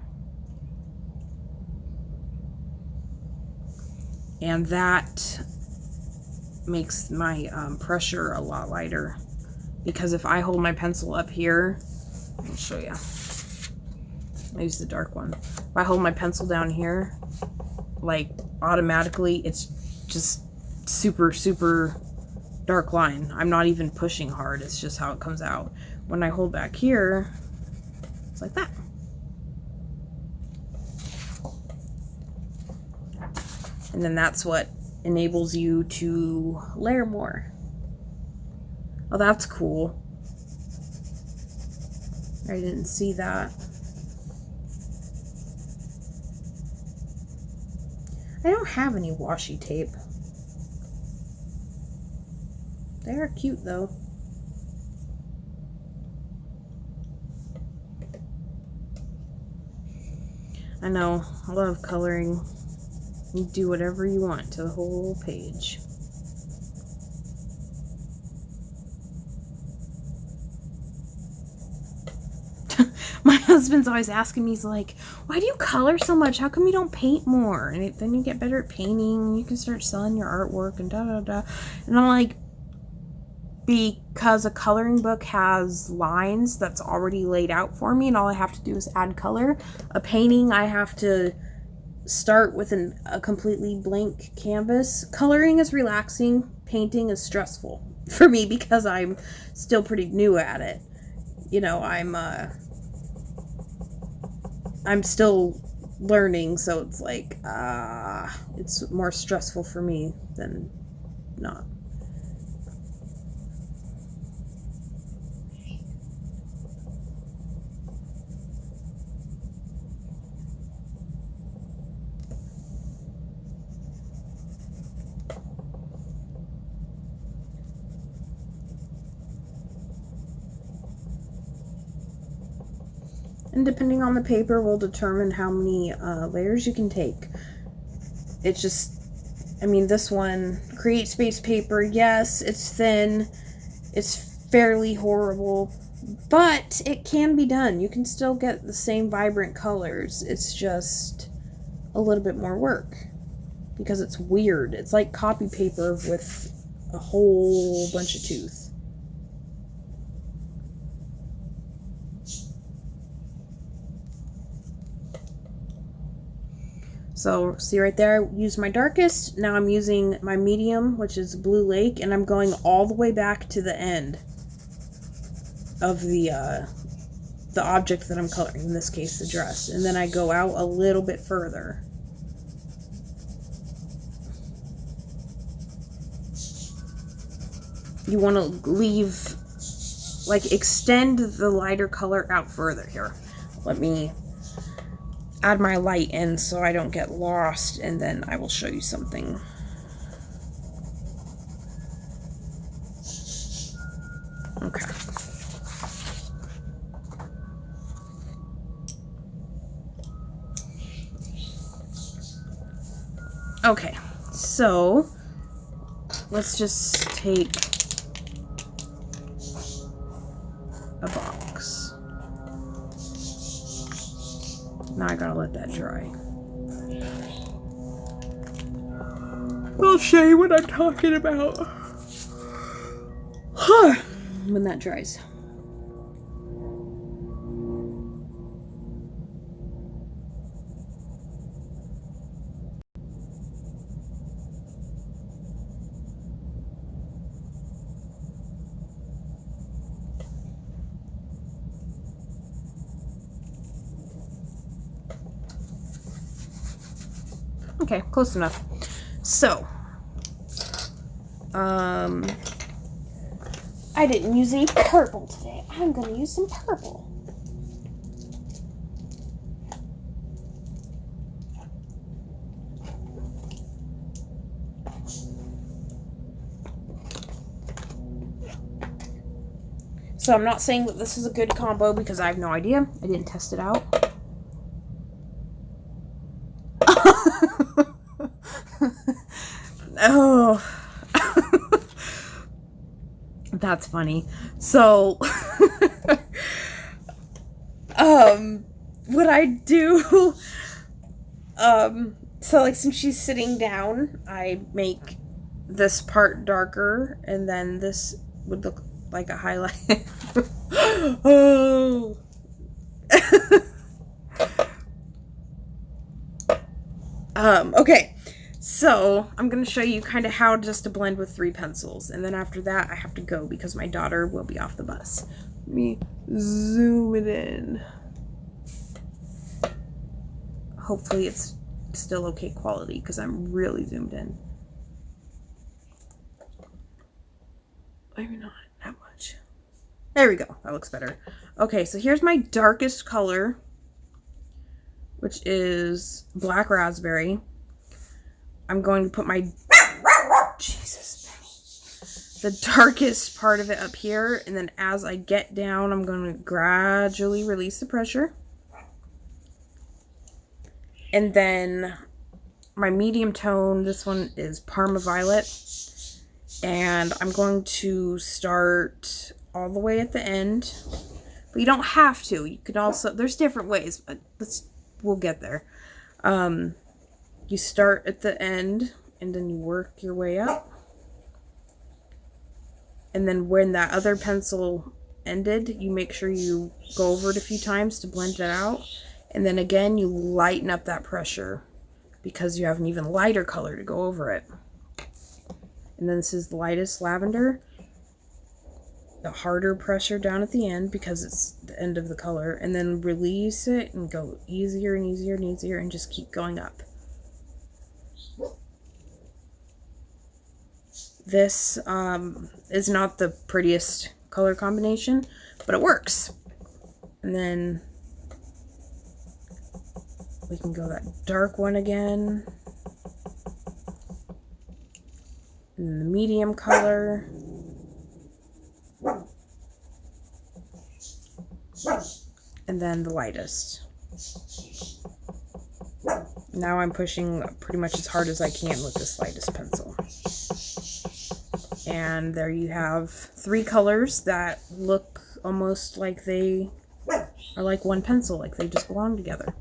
And that makes my pressure a lot lighter. Because if I hold my pencil up here, I'll show you. I use the dark one. If I hold my pencil down here, like automatically, it's just super, super dark line. I'm not even pushing hard. It's just how it comes out. When I hold back here, it's like that. And then that's what enables you to layer more. Oh, that's cool. I didn't see that. I don't have any washi tape. They are cute though. I know, I love coloring. You do whatever you want to the whole page. My husband's always asking me, he's like, why do you color so much? How come you don't paint more? And then you get better at painting, and you can start selling your artwork and da da da. And I'm like, because a coloring book has lines that's already laid out for me and all I have to do is add color. A painting, I have to start with a completely blank canvas. Coloring is relaxing. Painting is stressful for me because I'm still pretty new at it. You know, I'm still learning, so it's like, it's more stressful for me than not. And depending on the paper will determine how many layers you can take. It's just, I mean, this one, Create Space paper, yes, it's thin, it's fairly horrible, but it can be done. You can still get the same vibrant colors. It's just a little bit more work because it's weird. It's like copy paper with a whole bunch of tooth. So, see right there, I used my darkest. Now I'm using my medium, which is Blue Lake, and I'm going all the way back to the end of the object that I'm coloring, in this case, the dress. And then I go out a little bit further. You want to leave, like, extend the lighter color out further here. Let me add my light in so I don't get lost, and then I will show you something. Okay. Okay, so let's just take a box. Now I gotta let that dry. I'll show you what I'm talking about when that dries. Okay, close enough. So, I didn't use any purple today. I'm gonna use some purple. So I'm not saying that this is a good combo because I have no idea. I didn't test it out. Oh, that's funny. So, what I do, so like since she's sitting down, I make this part darker, and then this would look like a highlight. Oh. Okay. So, I'm going to show you kind of how just to blend with 3 pencils. And then after that, I have to go because my daughter will be off the bus. Let me zoom it in. Hopefully it's still okay quality because I'm really zoomed in. Maybe not that much. There we go. That looks better. Okay, so here's my darkest color, which is Black Raspberry. I'm going to put my, the darkest part of it up here, and then as I get down, I'm going to gradually release the pressure. And then my medium tone, this one is Parma Violet, and I'm going to start all the way at the end, but you don't have to. You can also, there's different ways, but we'll get there. You start at the end, and then you work your way up. And then when that other pencil ended, you make sure you go over it a few times to blend it out. And then again, you lighten up that pressure because you have an even lighter color to go over it. And then this is the lightest lavender. The harder pressure down at the end because it's the end of the color. And then release it and go easier and easier and easier and just keep going up. This is not the prettiest color combination, but it works. And then we can go that dark one again. And the medium color. And then the lightest. Now I'm pushing pretty much as hard as I can with this lightest pencil. And there you have 3 colors that look almost like they are like one pencil, like they just belong together.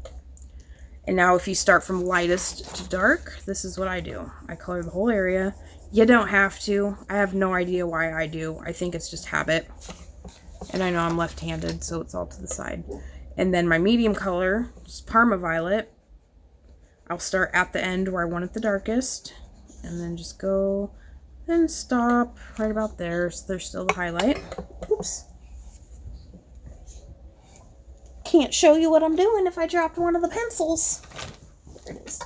And now if you start from lightest to dark, this is what I do. I color the whole area. You don't have to. I have no idea why I do. I think it's just habit. And I know I'm left-handed, so it's all to the side. And then my medium color is Parma Violet. I'll start at the end where I want it the darkest. And then just go and stop right about there. So there's still the highlight. Oops. Can't show you what I'm doing if I dropped one of the pencils. There it is.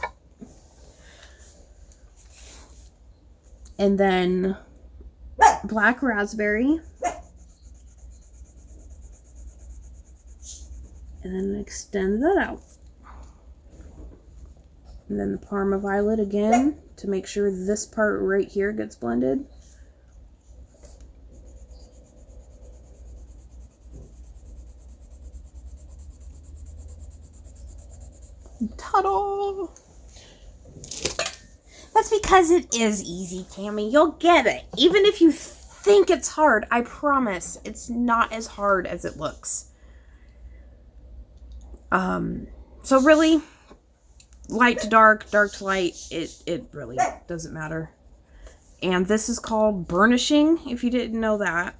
And then black raspberry. And then extend that out. And then the Parma Violet again to make sure this part right here gets blended. Ta-da! That's because it is easy, Tammy. You'll get it. Even if you think it's hard, I promise it's not as hard as it looks. So really, light to dark, dark to light, it really doesn't matter. And this is called burnishing, if you didn't know that.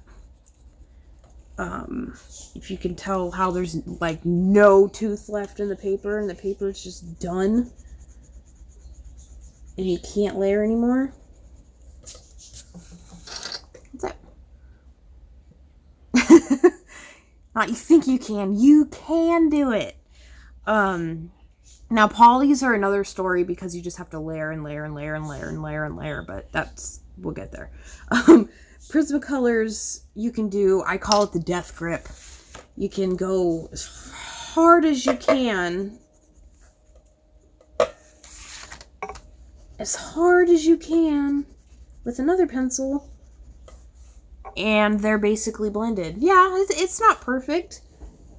If you can tell how there's like no tooth left in the paper and the paper is just done and you can't layer anymore. What's that? Not you think you can do it. Now polys are another story because you just have to layer and layer and layer and layer and layer and layer, but we'll get there. Prismacolors you can do, I call it the death grip. You can go as hard as you can. As hard as you can with another pencil. And they're basically blended. Yeah, it's not perfect,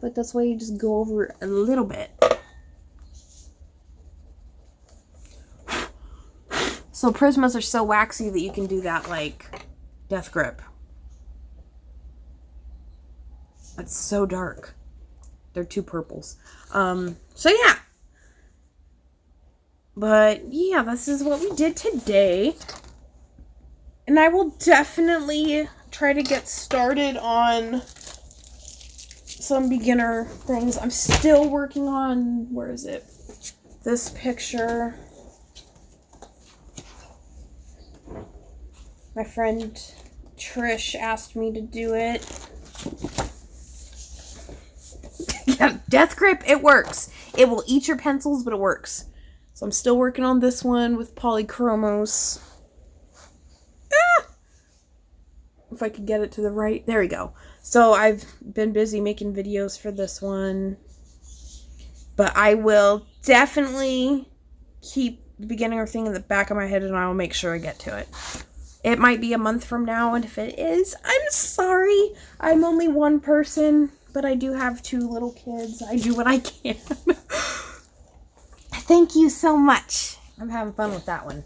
but that's why you just go over a little bit. So Prismas are so waxy that you can do that like death grip. It's so dark. They're 2 purples. So yeah. But yeah, this is what we did today. And I will definitely try to get started on some beginner things. I'm still working on, where is it? This picture. My friend Trish asked me to do it. Yeah, death grip, it works. It will eat your pencils, but it works. So I'm still working on this one with polychromos. If I could get it to the right, there we go. So I've been busy making videos for this one, but I will definitely keep the beginner thing in the back of my head and I will make sure I get to it. It might be a month from now, and if it is, I'm sorry. I'm only one person, but I do have 2 little kids. I do what I can. Thank you so much. I'm having fun with that one.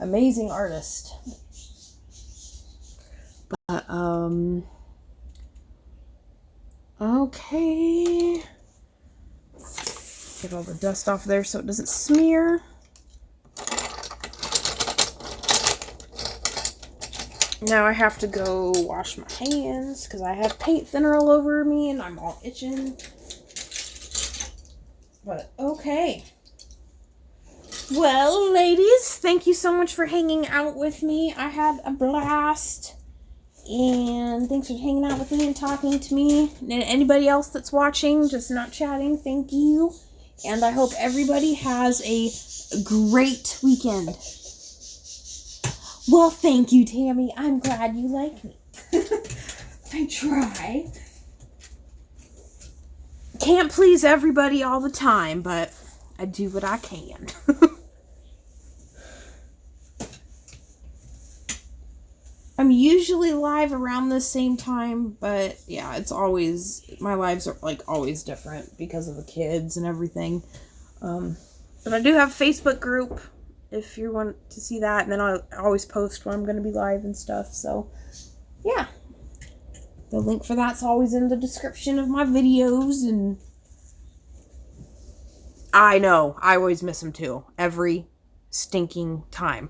Amazing artist. But, okay. Get all the dust off there so it doesn't smear. Now I have to go wash my hands because I have paint thinner all over me and I'm all itching. But okay. Well, ladies, thank you so much for hanging out with me. I had a blast. And thanks for hanging out with me and talking to me. And anybody else that's watching, just not chatting, thank you. And I hope everybody has a great weekend. Well, thank you, Tammy. I'm glad you like me. I try. Can't please everybody all the time, but I do what I can. I'm usually live around the same time, but yeah, it's always, my lives are like always different because of the kids and everything. But I do have a Facebook group if you want to see that, and then I always post when I'm going to be live and stuff, so yeah. The link for that's always in the description of my videos, and I know, I always miss them too, every stinking time.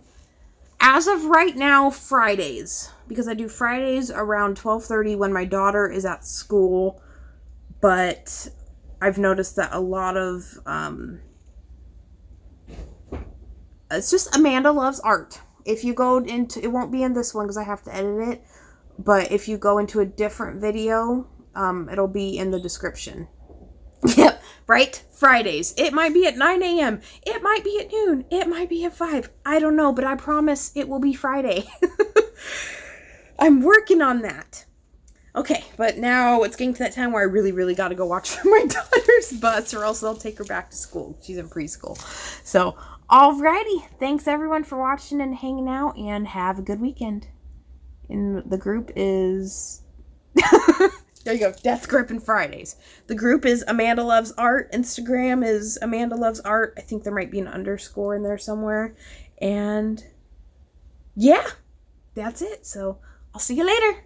As of right now, Fridays, because I do Fridays around 12:30 when my daughter is at school, but I've noticed that a lot of, it's just Amanda Loves Art. If you go into, it won't be in this one because I have to edit it, but if you go into a different video, it'll be in the description. Yep, right? Fridays. It might be at 9 a.m. It might be at noon. It might be at 5. I don't know, but I promise it will be Friday. I'm working on that. Okay, but now it's getting to that time where I really, really got to go watch for my daughter's bus, or else they'll take her back to school. She's in preschool. So, alrighty. Thanks, everyone, for watching and hanging out, and have a good weekend. And the group is... There you go. Death Grip and Fridays. The group is Amanda Loves Art. Instagram is Amanda Loves Art. I think there might be an underscore in there somewhere. And yeah, that's it. So I'll see you later.